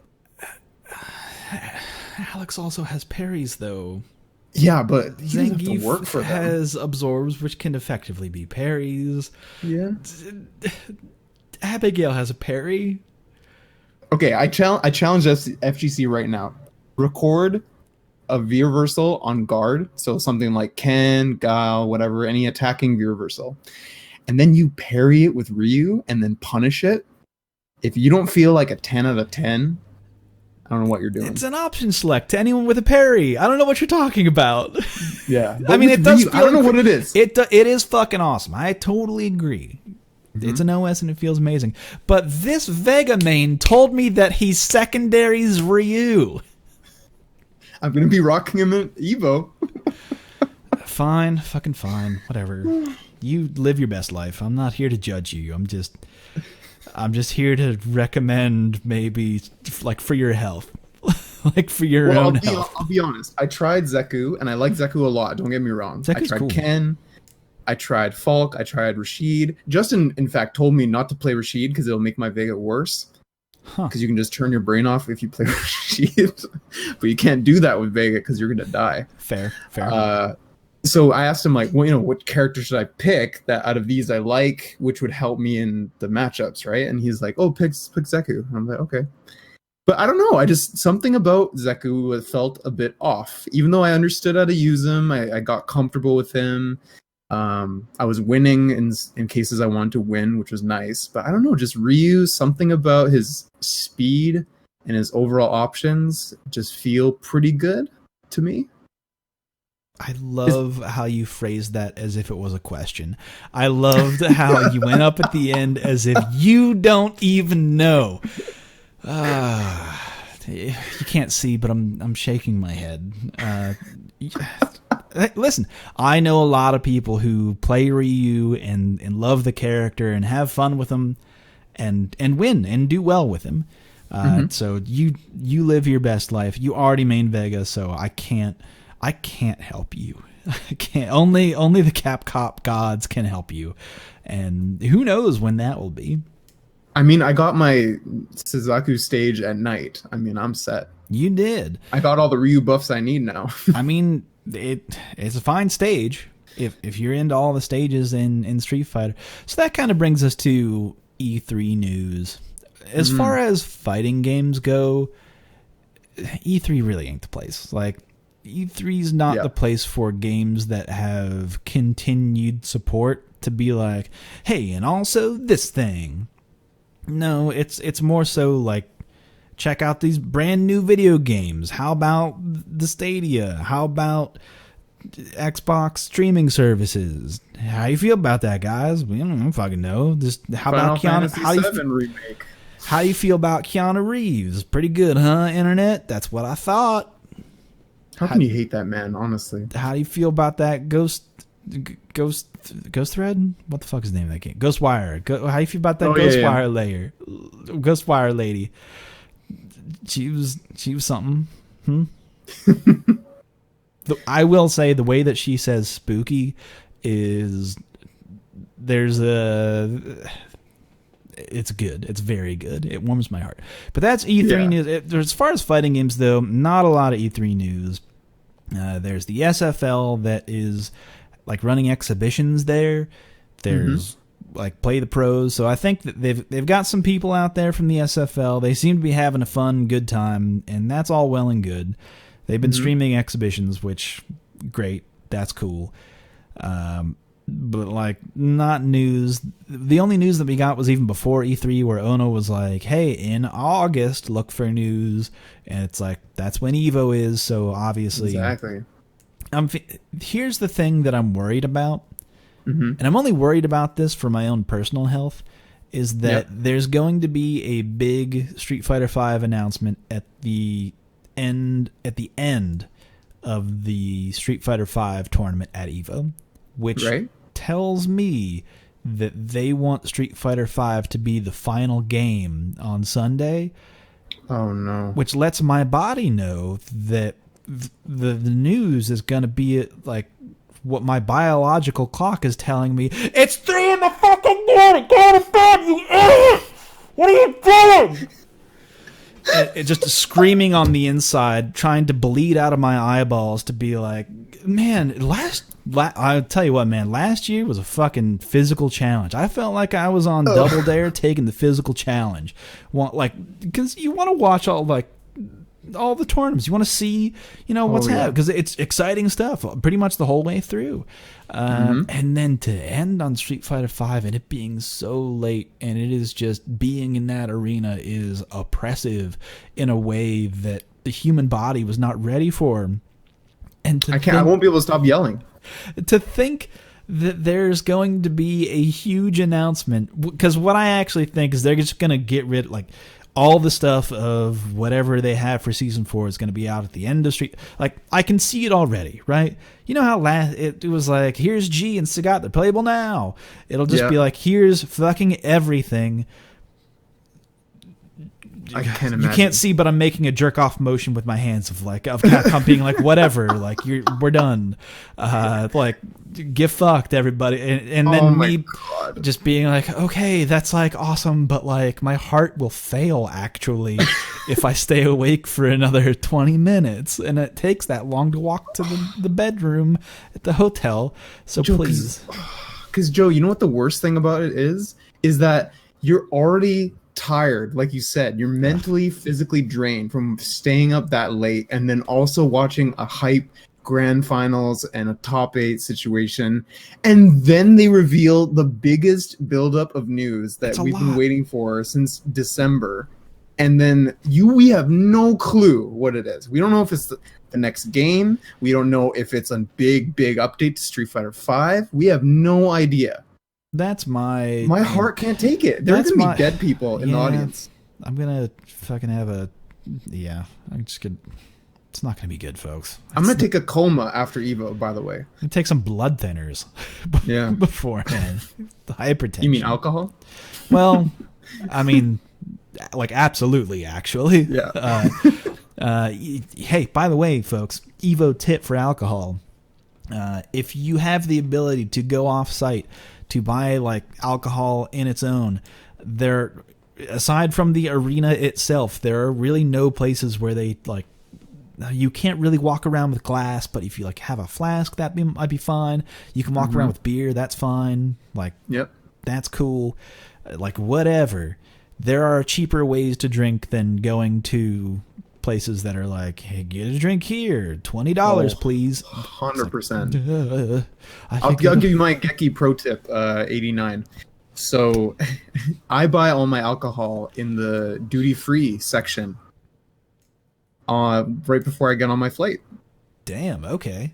S1: Alex also has parries, though.
S2: Yeah, but he doesn't have to work for them.
S1: Has absorbs, which can effectively be parries.
S2: Yeah.
S1: Abigail has a parry.
S2: Okay, I challenge FGC right now. Record a V reversal on guard, so something like Ken, Gao, whatever, any attacking V reversal. And then you parry it with Ryu and then punish it. If you don't feel like a 10 out of 10, I don't know what you're doing.
S1: It's an option select to anyone with a parry. I don't know what you're talking about.
S2: Yeah.
S1: I mean, it does feel...
S2: I don't know what it is.
S1: It is fucking awesome. I totally agree. Mm-hmm. It's an OS and it feels amazing. But this Vega main told me that he's secondaries Ryu.
S2: I'm going to be rocking him at Evo.
S1: Fine. Fucking fine. Whatever. You live your best life. I'm not here to judge you. I'm just here to recommend, maybe, like, for your health. Like, for your own health.
S2: I'll be honest. I tried Zeku, and I like Zeku a lot. Don't get me wrong.
S1: Zeku's
S2: I tried
S1: cool.
S2: Ken. I tried Falk. I tried Rashid. Justin, in fact, told me not to play Rashid because it'll make my Vega worse. Because you can just turn your brain off if you play Rashid. But you can't do that with Vega because you're going to die.
S1: Fair.
S2: So I asked him, like, well, what character should I pick that out of these I like, which would help me in the matchups, right? And he's like, oh, pick Zeku. And I'm like, okay. But I don't know. Something about Zeku felt a bit off. Even though I understood how to use him, I got comfortable with him. I was winning in cases I wanted to win, which was nice. But I don't know, just Ryu, something about his speed and his overall options just feel pretty good to me.
S1: I love how you phrased that as if it was a question. I loved how you went up at the end as if you don't even know. You can't see, but I'm shaking my head. Listen, I know a lot of people who play Ryu and love the character and have fun with him and win and do well with him. So you live your best life. You already main Vega, so I can't help you. I can't. Only the Capcom gods can help you, and who knows when that will be.
S2: I mean, I got my Suzaku stage at night. I mean, I'm set.
S1: You did.
S2: I got all the Ryu buffs I need now.
S1: I mean, it's a fine stage if you're into all the stages in Street Fighter. So that kind of brings us to E3 news. As far as fighting games go, E3 really ain't the place. Like, E3's not the place for games that have continued support to be like, hey, and also this thing. No, it's more so like, check out these brand new video games. How about the Stadia? How about Xbox streaming services? How you feel about that, guys? We don't fucking know. Just how about Keanu?
S2: Remake.
S1: How do you feel about Keanu Reeves? Pretty good, huh, Internet? That's what I thought.
S2: How can you hate that man, honestly?
S1: How do you feel about that Ghost Thread? What the fuck is the name of that game? Ghostwire. How do you feel about that Ghostwire lady? She was something. I will say the way that she says spooky is it's good. It's very good. It warms my heart. But that's E3 news. As far as fighting games, though, not a lot of E3 news. There's the SFL that is like running exhibitions there. There's like Play the Pros. So I think that they've got some people out there from the SFL. They seem to be having a fun, good time, and that's all well and good. They've been streaming exhibitions, which great. That's cool. But like not news. The only news that we got was even before E3, where Ono was like, "Hey, in August, look for news," and it's like that's when Evo is. So obviously,
S2: exactly.
S1: Here's the thing that I'm worried about, and I'm only worried about this for my own personal health, is that there's going to be a big Street Fighter V announcement at the end of the Street Fighter V tournament at Evo, which tells me that they want Street Fighter V to be the final game on Sunday.
S2: Oh no.
S1: Which lets my body know that the news is going to be like what my biological clock is telling me. It's 3 in the fucking morning. Go to bed, you idiot! What are you doing? It just screaming on the inside, trying to bleed out of my eyeballs to be like, man, I'll tell you what, man, last year was a fucking physical challenge. I felt like I was on Double Dare taking the physical challenge. Because you want to watch all the tournaments. You want to see, what's happening, because it's exciting stuff pretty much the whole way through. And then to end on Street Fighter V and it being so late, and it is just being in that arena is oppressive in a way that the human body was not ready for. And I
S2: won't be able to stop yelling.
S1: To think that there's going to be a huge announcement, because what I actually think is they're just going to get rid of all the stuff of whatever they have for season 4 is going to be out at the end of Street. Like, I can see it already, right? You know how it was like, here's G and Sagat, they're playable now. It'll just be like, here's fucking everything.
S2: I can't imagine.
S1: You can't see, but I'm making a jerk off motion with my hands of Capcom being like, whatever, like we're done. Get fucked, everybody. And then me just being like, okay, that's like awesome, but like my heart will fail actually if I stay awake for another 20 minutes. And it takes that long to walk to the bedroom at the hotel. So Joe, please.
S2: Because Joe, you know what the worst thing about it is that you're already tired, like you said. You're mentally, physically drained from staying up that late, and then also watching a hype grand finals and a top 8 situation, and then they reveal the biggest buildup of news that we've been waiting for since December, and then we have no clue what it is. We don't know if it's the next game. We don't know if it's a big update to Street Fighter V. We have no idea.
S1: That's my
S2: heart can't take it. There's gonna be dead people in the audience.
S1: I'm gonna fucking have I'm just gonna. It's not gonna be good, folks.
S2: I'm gonna take a coma after Evo. By the way,
S1: I'm take some blood thinners. Beforehand. The hypertension.
S2: You mean alcohol?
S1: Well, I mean, absolutely, actually.
S2: Yeah.
S1: Hey, by the way, folks, Evo tip for alcohol. If you have the ability to go off site to buy alcohol in its own, there aside from the arena itself, there are really no places where they like. You can't really walk around with glass, but if you like have a flask, might be fine. You can walk around with beer, that's fine. Like,
S2: yep,
S1: that's cool. Like, whatever. There are cheaper ways to drink than going to places that are like, hey, get a drink here, $20, please.
S2: 100%. I'll give you my Geki pro tip, 89. So I buy all my alcohol in the duty-free section right before I get on my flight.
S1: Damn, okay.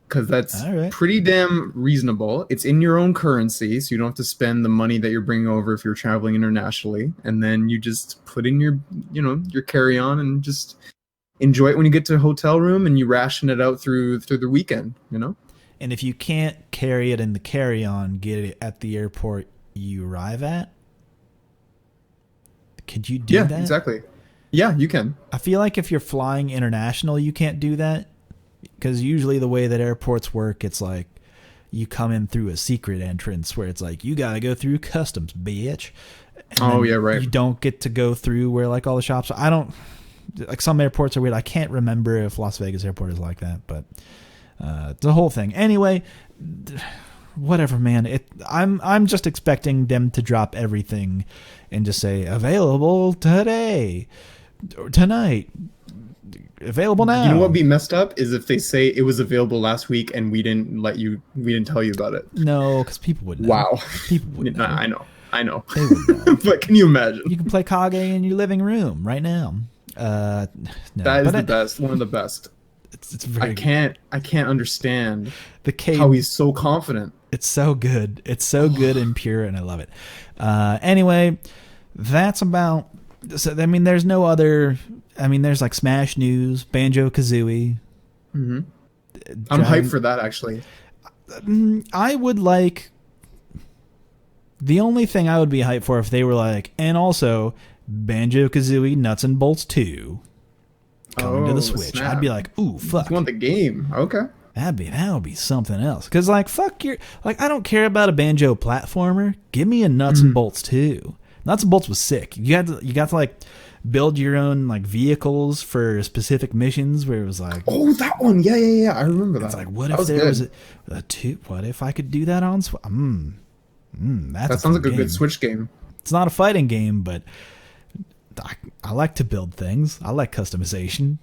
S2: Because that's pretty damn reasonable. It's in your own currency, so you don't have to spend the money that you're bringing over if you're traveling internationally. And then you just put in your carry-on and just enjoy it when you get to a hotel room, and you ration it out through the weekend,
S1: And if you can't carry it in the carry-on, get it at the airport you arrive at? Could you do that?
S2: Yeah, exactly. Yeah, you can.
S1: I feel like if you're flying international, you can't do that. Because usually the way that airports work, it's like you come in through a secret entrance where it's like, you got to go through customs, bitch. And
S2: yeah, right.
S1: You don't get to go through where like all the shops are. Like some airports are weird. I can't remember if Las Vegas airport is like that, but the whole thing. Anyway, whatever, man. I'm just expecting them to drop everything and just say available today, or tonight, available now.
S2: You know what would be messed up is if they say it was available last week and we didn't tell you about it.
S1: No, because people would know.
S2: Wow.
S1: People would know.
S2: I know.
S1: They would know.
S2: But can you imagine?
S1: You can play Kage in your living room right now. No,
S2: that is the best. One of the best.
S1: It's very.
S2: I can't understand
S1: how
S2: he's so confident.
S1: It's so good. It's so good and pure, and I love it. Anyway, that's about. So, I mean, there's no other. I mean, there's like Smash News, Banjo-Kazooie.
S2: Mm-hmm. I'm hyped for that, actually.
S1: I would like. The only thing I would be hyped for if they were like, and also Banjo-Kazooie Nuts and Bolts 2 coming to the Switch.
S2: Snap.
S1: I'd be like, ooh, fuck.
S2: You want the game? Okay.
S1: That would be something else. Because like, fuck your, like, I don't care about a Banjo platformer. Give me a Nuts and Bolts 2. Nuts and Bolts was sick. You got to like build your own like vehicles for specific missions where it was like,
S2: oh, that one. Yeah. I remember that.
S1: It's like, what if there was a two? What if I could do that on Switch? That
S2: sounds like a good Switch game.
S1: It's not a fighting game, but I like to build things. I like customization.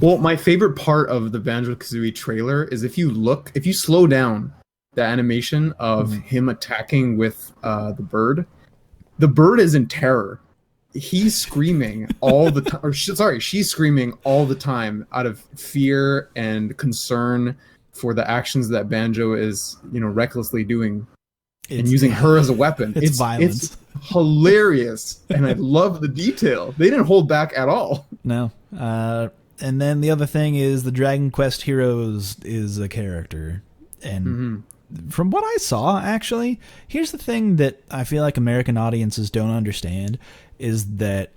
S2: Well, my favorite part of the Banjo-Kazooie trailer is if you slow down the animation of him attacking with the bird. The bird is in terror. He's screaming all the time. She's screaming all the time out of fear and concern for the actions that Banjo is, recklessly doing and using her as a weapon.
S1: It's violence.
S2: It's hilarious, and I love the detail. They didn't hold back at all.
S1: No. And then the other thing is the Dragon Quest Heroes is a character, and from what I saw, actually, here's the thing that I feel like American audiences don't understand is that,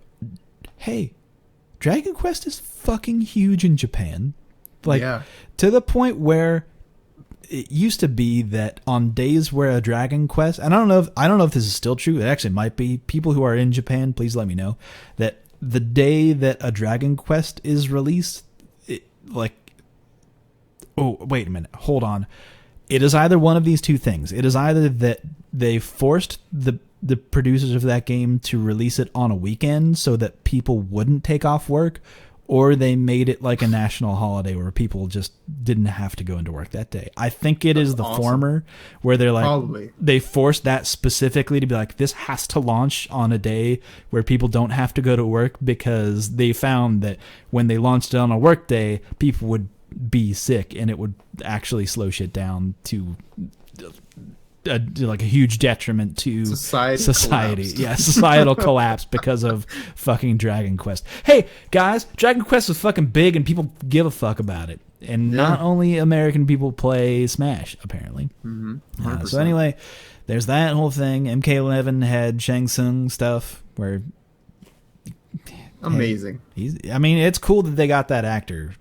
S1: hey, Dragon Quest is fucking huge in Japan. Like, to the point where it used to be that on days where a Dragon Quest, and I don't know if this is still true. It actually might be. People who are in Japan, please let me know that the day that a Dragon Quest is released, oh, wait a minute, hold on. It is either one of these two things. It is either that they forced the producers of that game to release it on a weekend so that people wouldn't take off work, or they made it like a national holiday where people just didn't have to go into work that day. I think it is the former, where they're like, they forced that specifically to be like, this has to launch on a day where people don't have to go to work, because they found that when they launched it on a work day, people would be sick and it would actually slow shit down to like a huge detriment to society. Yeah, societal collapse because of fucking Dragon Quest. Hey guys, Dragon Quest is fucking big and people give a fuck about it. And not only American people play Smash, apparently. So anyway, there's that whole thing. MK11 had Shang Tsung stuff where
S2: amazing.
S1: I mean, it's cool that they got that actor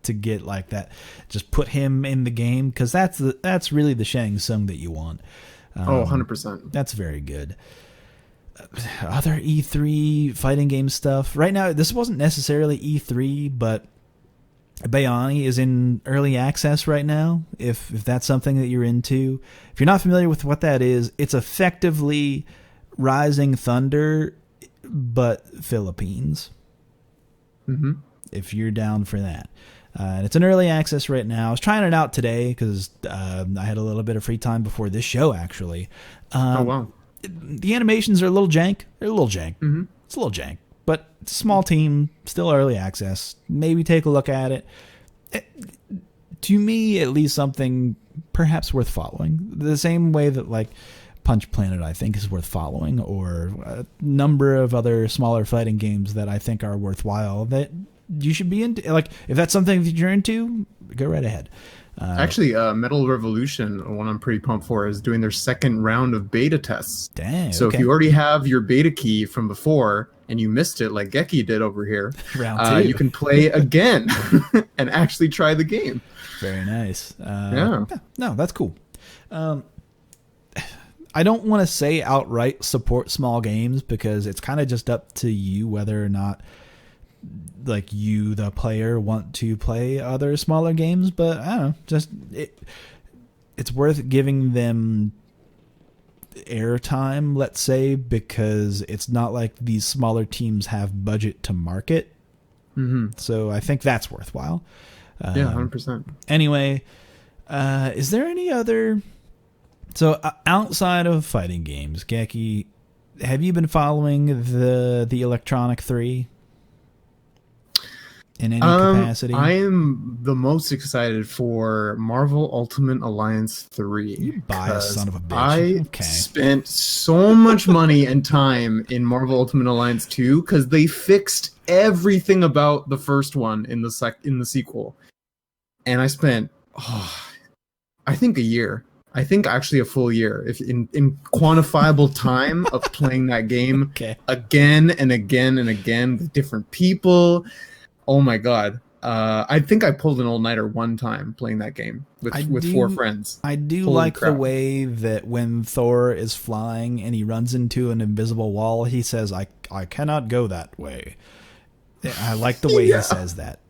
S1: to get like that, just put him in the game, because that's really the Shang Tsung that you want.
S2: 100%.
S1: That's very good. other E3 fighting game stuff. Right now, this wasn't necessarily E3, but Bayani is in early access right now, if that's something that you're into. If you're not familiar with what that is, it's effectively Rising Thunder, but Philippines.
S2: Mm-hmm.
S1: If you're down for that. And it's in early access right now. I was trying it out today because I had a little bit of free time before this show, actually.
S2: Oh, wow.
S1: The animations are a little jank. They're a little jank.
S2: Mm-hmm.
S1: It's a little jank. But it's a small team, still early access. Maybe take a look at it. To me, at least something perhaps worth following. The same way that, like, Punch Planet, I think, is worth following, or a number of other smaller fighting games that I think are worthwhile that you should be into. Like, if that's something that you're into, go right ahead.
S2: Actually, Metal Revolution, one I'm pretty pumped for, is doing their second round of beta tests.
S1: Dang.
S2: So if you already have your beta key from before and you missed it, like Geki did over here,
S1: round 2.
S2: You can play again and actually try the game.
S1: Very nice.
S2: Yeah.
S1: No, that's cool. I don't want to say outright support small games because it's kind of just up to you whether or not, like, you, the player, want to play other smaller games. But I don't know, just it's worth giving them airtime, let's say, because it's not like these smaller teams have budget to market.
S2: Mm-hmm.
S1: So I think that's worthwhile.
S2: Yeah, 100%.
S1: Anyway, is there any other... So outside of fighting games, Geki, have you been following the Electronic 3 in any capacity?
S2: I am the most excited for Marvel Ultimate Alliance 3.
S1: You biased son of a bitch.
S2: I spent so much money and time in Marvel Ultimate Alliance 2 because they fixed everything about the first one in the sequel. And I spent, I think a year. I think actually a full year, if in quantifiable time of playing that game again and again and again with different people. Oh my god! I think I pulled an all-nighter one time playing that game with 4 friends.
S1: I do like the way that when Thor is flying and he runs into an invisible wall, he says, "I cannot go that way." I like the way he says that.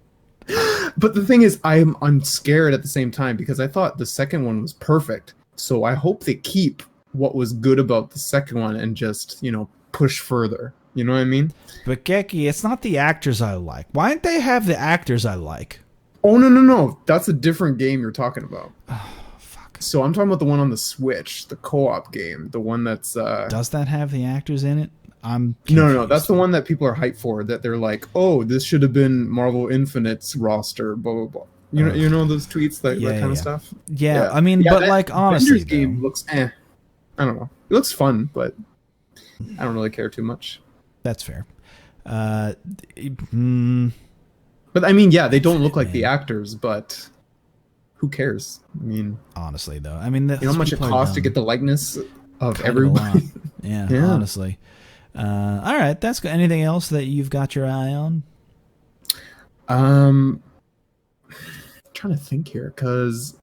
S2: But the thing is, I'm scared at the same time because I thought the second one was perfect. So I hope they keep what was good about the second one and just, push further. You know what I mean?
S1: But Geki, it's not the actors I like. Why don't they have the actors I like?
S2: Oh, no. That's a different game you're talking about.
S1: Oh, fuck.
S2: So I'm talking about the one on the Switch, the co-op game, the one that's...
S1: Does that have the actors in it? I'm confused.
S2: No, that's the one that people are hyped for, that they're like, oh, this should have been Marvel Infinite's roster, blah, blah, blah. You know those tweets, that kind of stuff?
S1: Yeah, I mean, but like, honestly,
S2: Avengers game looks I don't know. It looks fun, but I don't really care too much.
S1: That's fair.
S2: But I mean, yeah, they don't look like the actors, but who cares? I mean,
S1: honestly, though, I mean,
S2: you know how much it costs to get the likeness of everybody?
S1: Yeah, honestly. All right, that's good. Anything else that you've got your eye on?
S2: I'm trying to think here because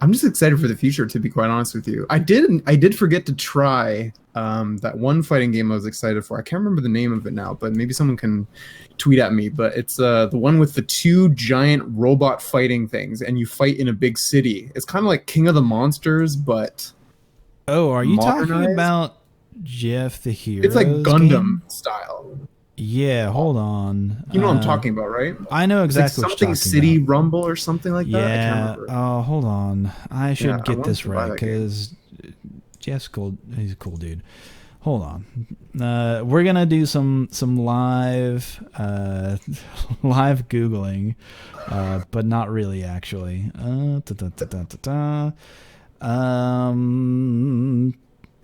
S2: I'm just excited for the future, to be quite honest with you. I did forget to try that one fighting game I was excited for. I can't remember the name of it now, but maybe someone can tweet at me. But it's the one with the 2 giant robot fighting things, and you fight in a big city. It's kind of like King of the Monsters, but
S1: are you talking about Jeff the Hero?
S2: It's like Gundam style.
S1: Yeah, hold on.
S2: You know what I'm talking about, right?
S1: I know exactly
S2: like
S1: what you're talking
S2: City
S1: about.
S2: Rumble or something like that.
S1: Yeah.
S2: I can't remember.
S1: Oh, hold on. I should get this right because Jeff's cool. He's a cool dude. Hold on. We're gonna do some live live Googling, but not really actually.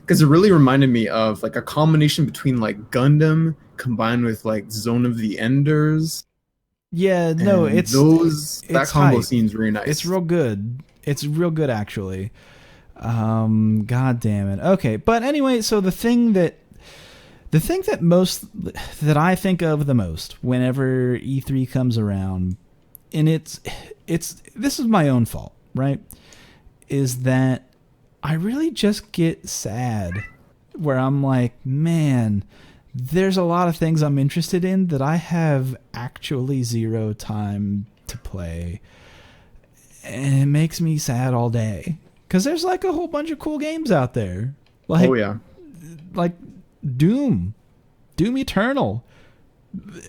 S2: Because it really reminded me of like a combination between like Gundam combined with like Zone of the Enders.
S1: Yeah, no,
S2: that combo seems really nice.
S1: It's real good. It's real good actually. God damn it. Okay, but anyway, so the thing that I think of the most whenever E3 comes around, and it's this is my own fault, right? Is that I really just get sad where I'm like, man, there's a lot of things I'm interested in that I have actually zero time to play. And it makes me sad all day. Because there's like a whole bunch of cool games out there. Like,
S2: oh, yeah.
S1: Like Doom Eternal.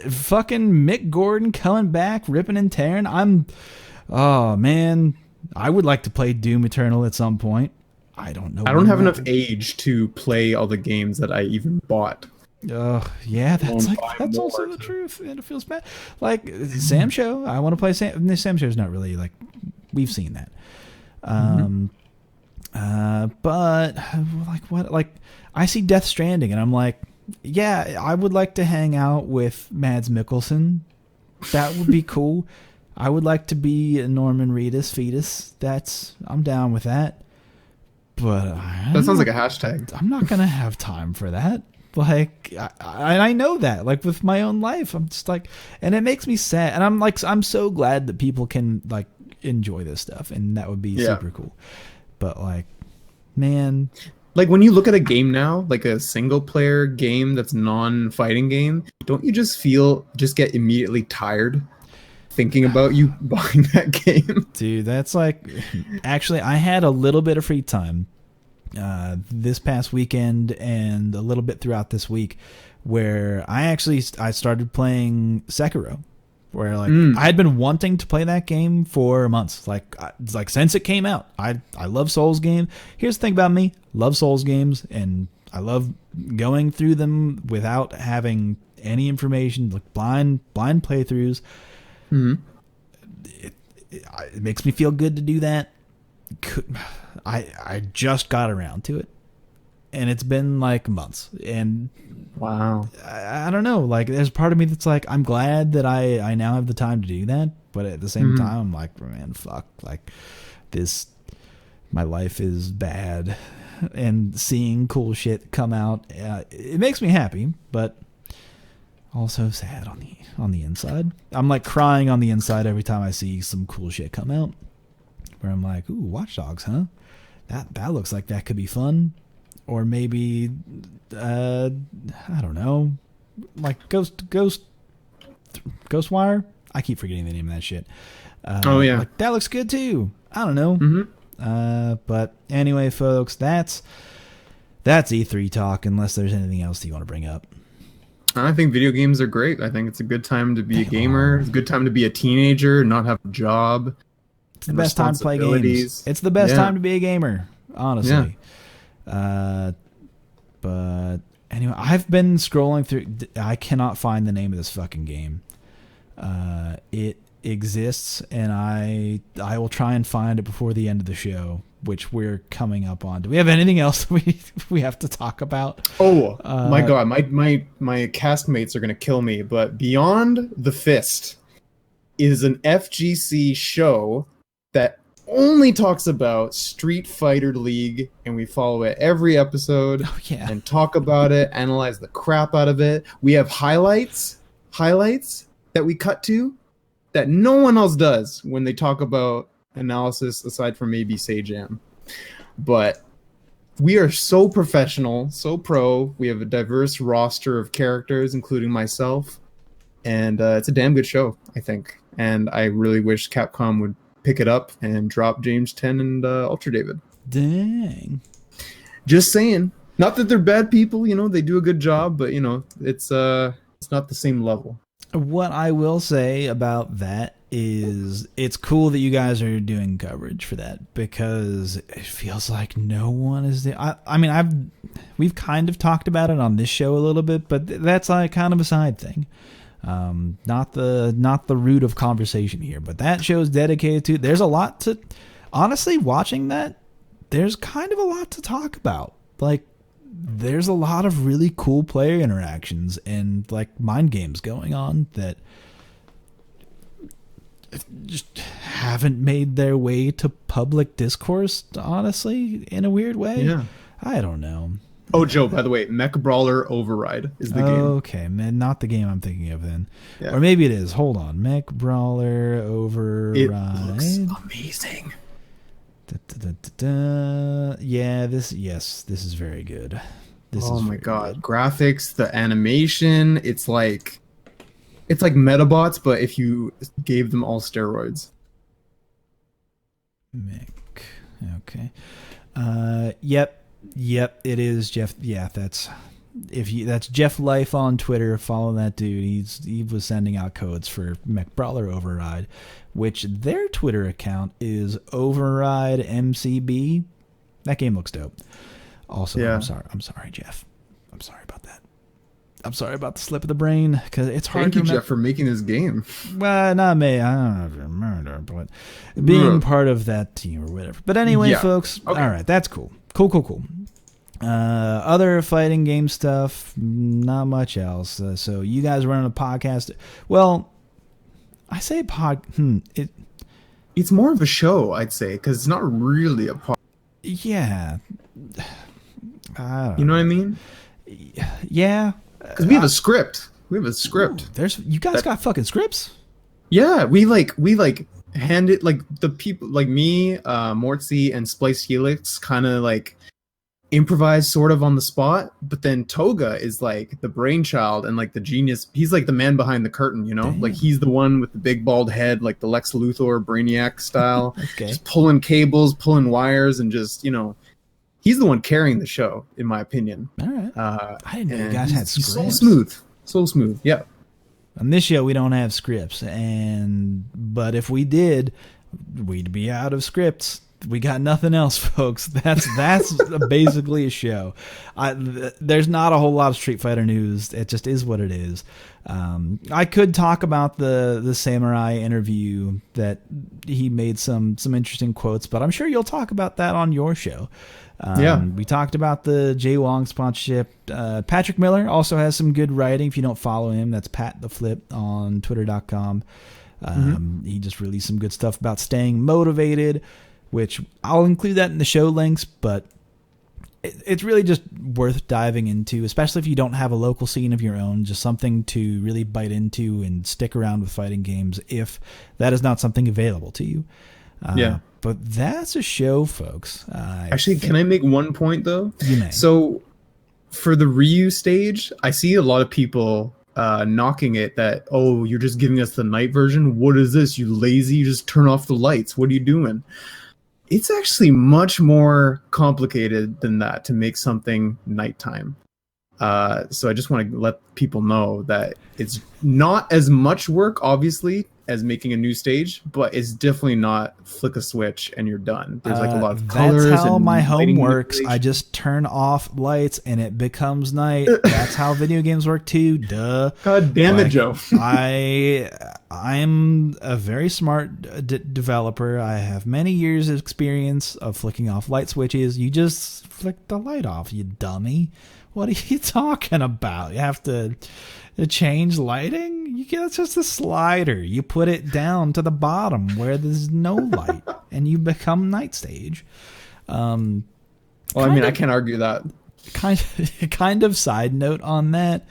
S1: Fucking Mick Gordon coming back, ripping and tearing. Oh, man. I would like to play Doom Eternal at some point. I don't know.
S2: I don't have enough age to play all the games that I even bought.
S1: Yeah, that's also the truth, and it feels bad. Like Sam Show, I want to play Sam. Sam Show's not really like we've seen that. But like what? Like I see Death Stranding, and I'm like, yeah, I would like to hang out with Mads Mikkelsen. That would be cool. I would like to be a Norman Reedus fetus. I'm down with that. But
S2: that sounds like a hashtag.
S1: I'm not gonna have time for that. Like I know that. Like with my own life, I'm just like, and it makes me sad. And I'm so glad that people can like enjoy this stuff, and that would be super cool. But like, man,
S2: like when you look at a game now, like a single player game that's non-fighting game, don't you just get immediately tired thinking about you buying that game?
S1: Dude, that's like, actually, I had a little bit of free time this past weekend and a little bit throughout this week where I started playing Sekiro, where like I had been wanting to play that game for months, like since it came out. I love Souls games. Here's the thing about me: love Souls games, and I love going through them without having any information, like blind playthroughs. It makes me feel good to do that. I just got around to it, and it's been like months. And
S2: wow,
S1: I don't know. Like, there's part of me that's like, I'm glad that I now have the time to do that. But at the same time, I'm like, man, fuck. Like, my life is bad, and seeing cool shit come out, it makes me happy, but also sad on the inside. I'm like crying on the inside every time I see some cool shit come out, where I'm like, ooh, Watch Dogs, huh? That looks like that could be fun. Or maybe I don't know, like Ghostwire. I keep forgetting the name of that shit.
S2: Oh yeah,
S1: like, that looks good too. I don't know. But anyway, folks, that's E3 talk. Unless there's anything else that you want to bring up.
S2: I think video games are great. I think it's a good time to be a gamer. It's a good time to be a teenager, not have a job.
S1: It's the best time to play games. It's the best time to be a gamer, honestly. Yeah. But anyway, I've been scrolling through. I cannot find the name of this fucking game. It exists, and I will try and find it before the end of the show, which we're coming up on. Do we have anything else we have to talk about?
S2: Oh my god, my castmates are gonna kill me. But Beyond the Fist is an FGC show that only talks about Street Fighter League, and we follow it every episode and talk about it, analyze the crap out of it. We have highlights that we cut to that no one else does when they talk about analysis, aside from maybe Sajam. But we are so professional, so pro. We have a diverse roster of characters, including myself, and it's a damn good show, I think. And I really wish Capcom would pick it up and drop James 10 and Ultra David.
S1: Dang.
S2: Just saying. Not that they're bad people, they do a good job, but it's not the same level.
S1: What I will say about that is it's cool that you guys are doing coverage for that, because it feels like no one is there. I mean, we've kind of talked about it on this show a little bit, but that's like kind of a side thing. Not the root of conversation here, but that show is dedicated to. There's a lot to, honestly, watching that. There's kind of a lot to talk about. Like, there's a lot of really cool player interactions and like mind games going on that just haven't made their way to public discourse, honestly, in a weird way. Yeah. I don't know.
S2: Oh, Joe, by the way, Mech Brawler Override is the game.
S1: Okay, man, not the game I'm thinking of then. Yeah. Or maybe it is. Hold on. Mech Brawler Override.
S2: It looks amazing.
S1: Yeah, this is very good.
S2: Oh my god, graphics, the animation, it's like Metabots, but if you gave them all steroids.
S1: Okay. Yep, it is Jeff. Yeah, that's Jeff Life on Twitter. Follow that dude. He was sending out codes for Mech Brawler Override, which their Twitter account is Override MCB. That game looks dope. Also, yeah. I'm sorry, Jeff. I'm sorry about that. I'm sorry about the slip of the brain, because it's hard.
S2: Thank you, Jeff, for making this game.
S1: Well, not me. I don't know if you remember, but being part of that team or whatever. But anyway, folks. Okay. All right, that's cool. Cool. Other fighting game stuff, not much else. So you guys running a podcast? Well, I say
S2: it's more of a show, I'd say, because it's not really a podcast.
S1: Yeah.
S2: You know what I mean?
S1: Yeah.
S2: Because we have a script. Ooh,
S1: you guys got fucking scripts?
S2: Yeah, we hand it, like, the people like me, Mortzy, and Splice Helix kind of like improvise sort of on the spot, but then Toga is like the brainchild and like the genius. He's like the man behind the curtain, you know? Damn. Like he's the one with the big bald head, like the Lex Luthor Brainiac style. Okay. Just pulling cables, pulling wires, and just, you know, he's the one carrying the show, in my opinion.
S1: All right. I didn't know you guys had scripts.
S2: So smooth. Yeah.
S1: On this show, we don't have scripts, but if we did, we'd be out of scripts. We got nothing else, folks. That's basically a show. There's not a whole lot of Street Fighter news. It just is what it is. I could talk about the Samurai interview that he made some interesting quotes, but I'm sure you'll talk about that on your show. We talked about the Jay Wong sponsorship. Patrick Miller also has some good writing. If you don't follow him, that's Pat the Flip on twitter.com. He just released some good stuff about staying motivated, which I'll include that in the show links, but it's really just worth diving into, especially if you don't have a local scene of your own, just something to really bite into and stick around with fighting games if that is not something available to you. But that's a show, folks.
S2: Actually, can I make one point, though?
S1: You may.
S2: So for the Ryu stage, I see a lot of people knocking it that, oh, you're just giving us the night version. What is this? You lazy? You just turn off the lights. What are you doing? It's actually much more complicated than that to make something nighttime. So I just want to let people know that it's not as much work, obviously, as making a new stage, but it's definitely not flick a switch and you're done. There's like a lot of colors.
S1: That's how my home works. I just turn off lights and it becomes night. That's how video games work too. Duh.
S2: God damn it, Joe.
S1: I'm a very smart developer. I have many years of experience of flicking off light switches. You just flick the light off, you dummy. What are you talking about? You have to change lighting? That's just a slider. You put it down to the bottom where there's no light, and you become night stage.
S2: Well, I mean, I can't argue that.
S1: Kind of side note on that.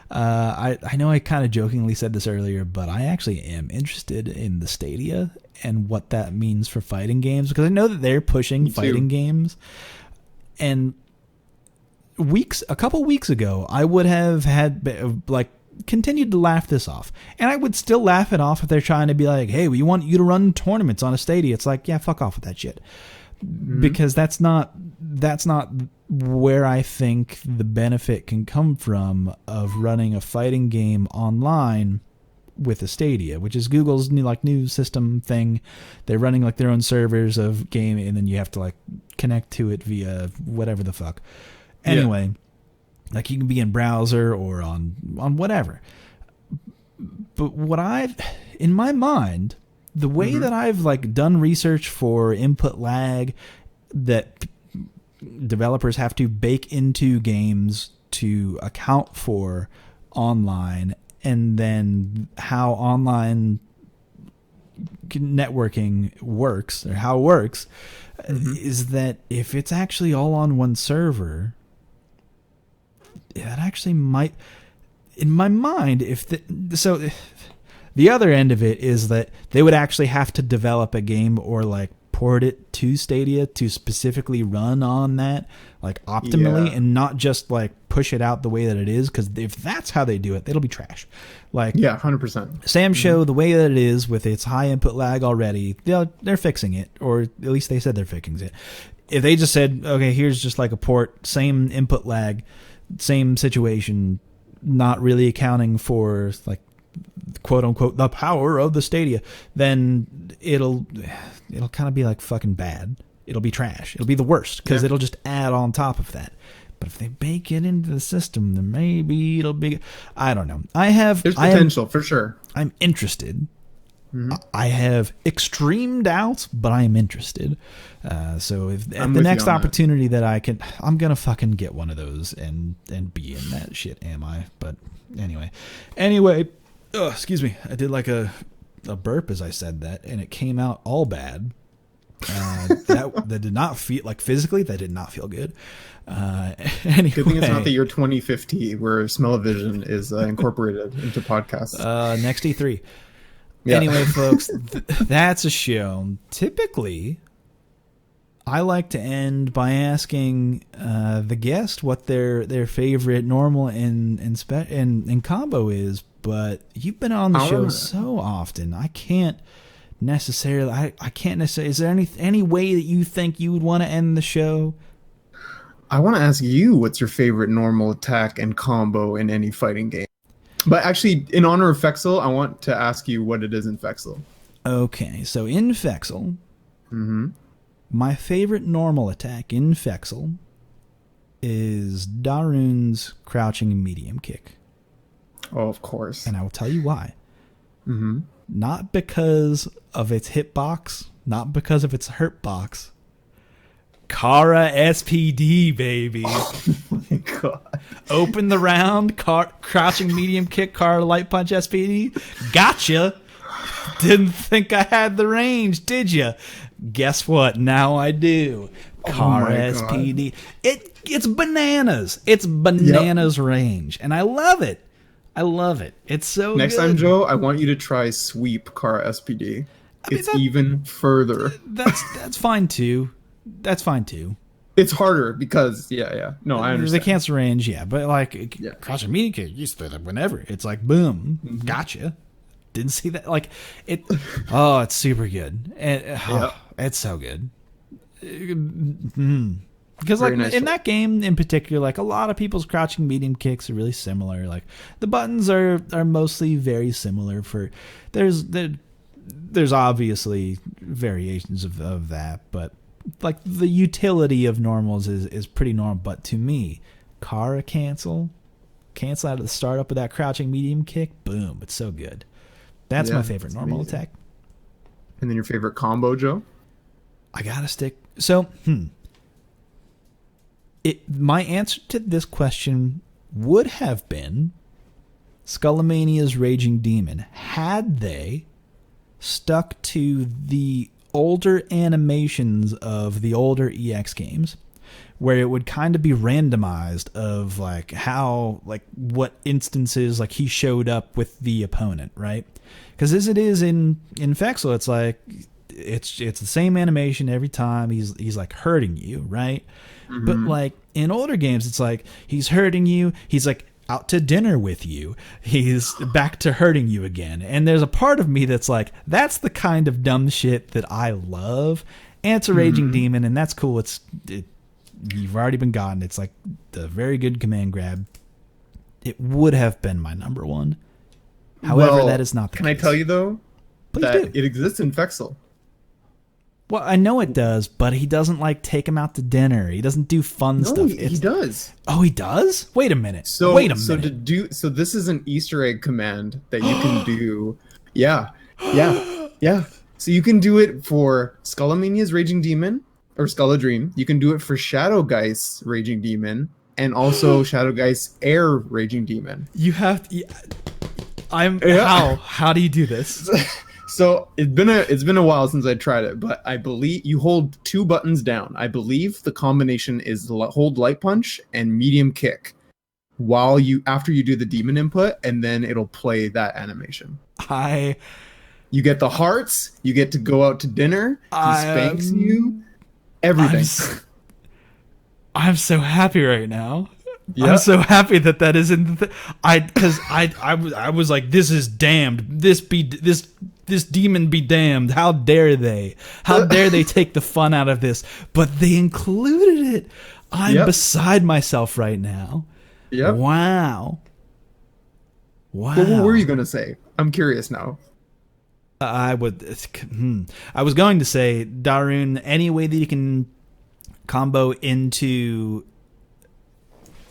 S1: I know I kind of jokingly said this earlier, but I actually am interested in the Stadia and what that means for fighting games, because I know that they're pushing fighting games. And a couple weeks ago, I would have had continued to laugh this off, and I would still laugh it off if they're trying to be like, hey, we want you to run tournaments on a Stadia. It's like, yeah, fuck off with that shit, because that's not where I think the benefit can come from of running a fighting game online with a Stadia, which is Google's new system thing. They're running like their own servers of game, and then you have to like connect to it via whatever the fuck. Anyway, like you can be in browser or on whatever. But in my mind, the way that I've like done research for input lag that developers have to bake into games to account for online, and then how online networking works, or how it works, is that if it's actually all on one server, that actually might, in my mind, the other end of it is that they would actually have to develop a game or like port it to Stadia to specifically run on that, like optimally, and not just like push it out the way that it is. Because if that's how they do it, it'll be trash. Like
S2: 100%.
S1: Sam's show, the way that it is with its high input lag already, they're fixing it, or at least they said they're fixing it. If they just said, okay, here's just like a port, same input lag, same situation, not really accounting for like quote unquote the power of the Stadia, then it'll kind of be like fucking bad. It'll be trash. It'll be the worst because it'll just add on top of that. But if they bake it into the system, then maybe it'll be. I don't know. There's
S2: potential for sure.
S1: I'm interested. Mm-hmm. I have extreme doubts, but I am interested. So if at the next opportunity that I can, I'm gonna fucking get one of those and be in that shit. Am I? But anyway. Excuse me. I did like a burp as I said that, and it came out all bad. That did not feel like physically. That did not feel good. Anyway,
S2: good thing it's not the year 2050 where smell-o-vision is incorporated into podcasts.
S1: Next E3. Yeah. Anyway, folks, that's a show. Typically, I like to end by asking the guest what their favorite normal and combo is. But you've been on the show so often, I can't necessarily. I can't necessarily. Is there any way that you think you would want to end the show?
S2: I want to ask you what's your favorite normal attack and combo in any fighting game. But actually, in honor of Fexel, I want to ask you what it is in Fexel.
S1: Okay, so in Fexel, my favorite normal attack in Fexel is Darun's crouching medium kick.
S2: Oh, of course.
S1: And I will tell you why. Mm-hmm. Not because of its hitbox, not because of its hurt box. Kara SPD, baby.
S2: Oh my god.
S1: Open the round, crouching medium kick, Kara light punch SPD. Gotcha. Didn't think I had the range, did you? Guess what? Now I do. Kara SPD. It's bananas. It's bananas range. And I love it. It's so good.
S2: Next time, Joe, I want you to try sweep Kara SPD. It's even further.
S1: That's fine too.
S2: It's harder because no, I understand.
S1: The cancel range, but like crouching medium kick, you throw that whenever. It's like boom, gotcha. Didn't see that. Like it. Oh, it's super good. And it's so good. Because like in that game in particular, like a lot of people's crouching medium kicks are really similar. Like the buttons are mostly very similar. There's obviously variations of that, but like the utility of normals is pretty normal. But to me, Kara cancel out of the startup with that crouching medium kick, boom, it's so good. That's my favorite normal attack.
S2: And then your favorite combo, Joe?
S1: I gotta stick. So, my answer to this question would have been Skullomania's Raging Demon had they stuck to the older animations of the older EX games, where it would kind of be randomized of like how, like what instances like he showed up with the opponent, right? Because as it is in Fexel, it's like it's the same animation every time he's like hurting you, right? Mm-hmm. But like in older games, it's like he's hurting you, he's like out to dinner with you, he's back to hurting you again. And there's a part of me that's like, that's the kind of dumb shit that I love. And it's a Raging Demon, and that's cool. You've already been gotten. It's like the very good command grab. It would have been my number one. However, that is not the case.
S2: Can I tell you though
S1: that
S2: it exists in Fexel?
S1: Well, I know it does, but he doesn't like take him out to dinner. He doesn't do fun stuff.
S2: He does.
S1: Oh, he does? Wait a minute.
S2: So this is an Easter egg command that you can do. Yeah. So you can do it for Skullomania's Raging Demon or Skulladream. You can do it for Shadowgeist's Raging Demon and also Shadowgeist's Air Raging Demon.
S1: You have to. How do you do this?
S2: So it's been a while since I tried it, but I believe you hold two buttons down. I believe the combination is hold light punch and medium kick after you do the demon input, and then it'll play that animation.
S1: I
S2: You get the hearts. You get to go out to dinner. He spanks you. Everything.
S1: I'm so happy right now. Yep. I'm so happy that isn't because I was like, this is damned. This demon be damned. How dare they? How dare they take the fun out of this? But they included it. I'm beside myself right now.
S2: Yep.
S1: Wow.
S2: Well, what were you gonna say? I'm curious now.
S1: I was going to say, Darun, any way that you can combo into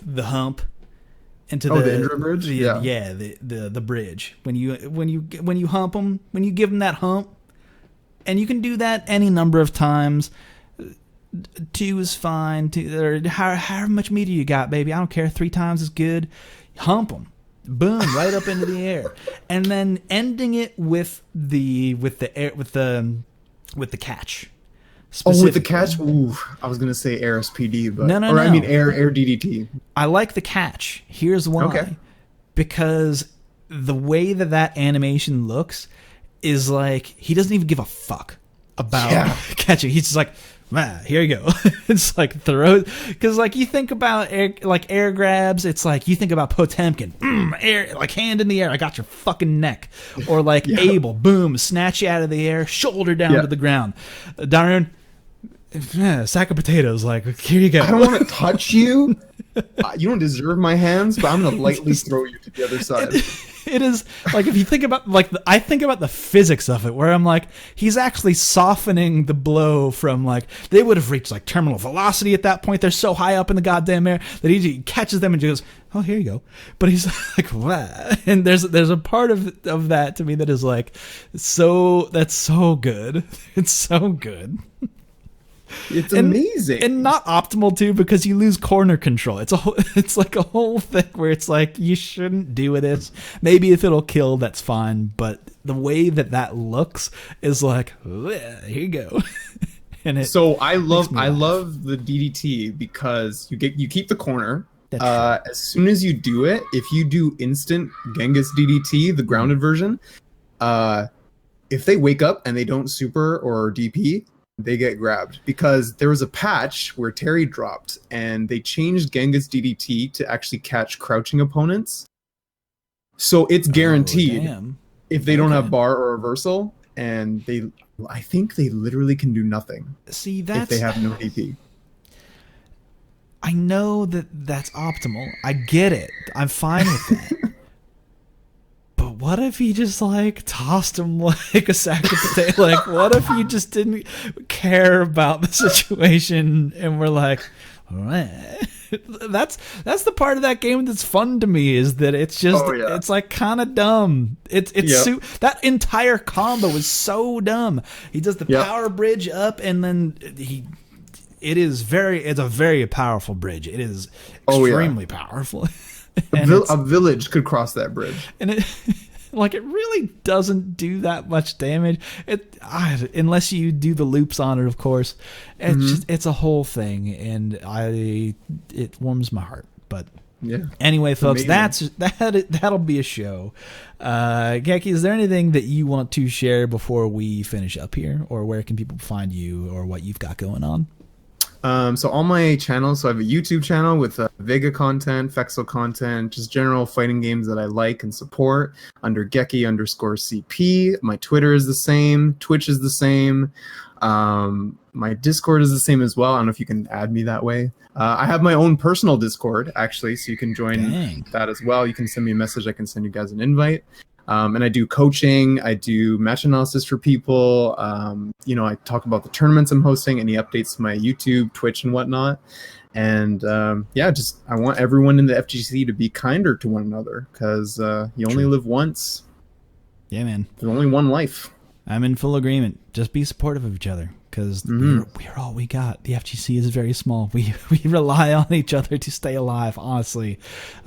S1: the hump, into
S2: the intro bridge,
S1: the bridge. When you hump them, when you give them that hump, and you can do that any number of times. 2 is fine. 2, or however much meter you got, baby. I don't care. 3 times is good. Hump them. Boom, right up into the air, and then ending it with the catch.
S2: Oh, with the catch? Ooh, I was gonna say air SPD, but no. I mean air DDT.
S1: I like the catch. Here's why. Okay. Because the way that animation looks is like he doesn't even give a fuck about catching. He's just like, here you go. It's like because like you think about air grabs, it's like you think about Potemkin, air, like hand in the air, I got your fucking neck, or like Abel, boom, snatch you out of the air, shoulder down to the ground. Darren, sack of potatoes, like here you go.
S2: I don't want to touch you. You don't deserve my hands, but I'm gonna lightly throw you to the other side.
S1: It is like, if you think about I think about the physics of it, where I'm like, he's actually softening the blow from like, they would have reached like terminal velocity at that point. They're so high up in the goddamn air that he catches them and just goes, oh, here you go. But he's like, what? And there's a part of that to me that is like, that's so good. It's so good.
S2: It's amazing,
S1: and not optimal too, because you lose corner control. It's like a whole thing where it's like, you shouldn't do this. Maybe if it'll kill, that's fine. But the way that looks is like, here you go. And
S2: so I love the DDT because you keep the corner. As soon as you do it, if you do instant Genghis DDT, the grounded version, if they wake up and they don't super or DP, they get grabbed, because there was a patch where Terry dropped and they changed Genghis DDT to actually catch crouching opponents. So it's guaranteed if they don't have bar or reversal, and I think they literally can do nothing.
S1: See,
S2: if they have no DP.
S1: I know that's optimal. I get it. I'm fine with that. But what if he just like tossed him like a sack of potatoes? Like, what if he just didn't care about the situation and we're like, all right. That's the part of that game that's fun to me, is that it's just it's like kind of dumb. That entire combo is so dumb. He does the power bridge up, and then it's a very powerful bridge. It is extremely powerful.
S2: A village could cross that bridge,
S1: and it really doesn't do that much damage. Unless you do the loops on it, of course. It's a whole thing, and it warms my heart. But anyway, folks, that'll be a show. Geki, is there anything that you want to share before we finish up here, or where can people find you, or what you've got going on?
S2: So on my channel, I have a YouTube channel with Vega content, Fexel content, just general fighting games that I like and support, under Geki_CP. My Twitter is the same. Twitch is the same. My Discord is the same as well. I don't know if you can add me that way. I have my own personal Discord, actually, so you can join that as well. You can send me a message. I can send you guys an invite. And I do coaching. I do match analysis for people. I talk about the tournaments I'm hosting, any updates to my YouTube, Twitch, and whatnot. And I want everyone in the FGC to be kinder to one another, because you only live once.
S1: Yeah, man.
S2: There's only one life.
S1: I'm in full agreement. Just be supportive of each other, because we're all we got. The FGC is very small. We rely on each other to stay alive, honestly.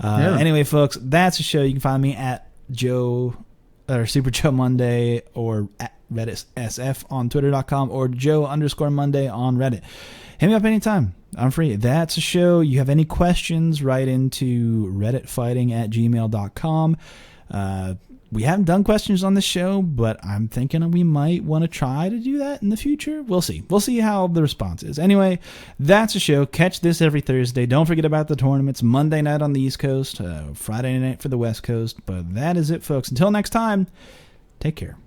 S1: Anyway, folks, that's a show. You can find me at Super Joe Monday, or at Reddit SF on Twitter.com, or Joe_Monday on Reddit. Hit me up anytime. I'm free. That's a show. You have any questions, write into redditfighting@gmail.com. We haven't done questions on the show, but I'm thinking we might want to try to do that in the future. We'll see. We'll see how the response is. Anyway, that's a show. Catch this every Thursday. Don't forget about the tournaments. Monday night on the East Coast, Friday night for the West Coast. But that is it, folks. Until next time, take care.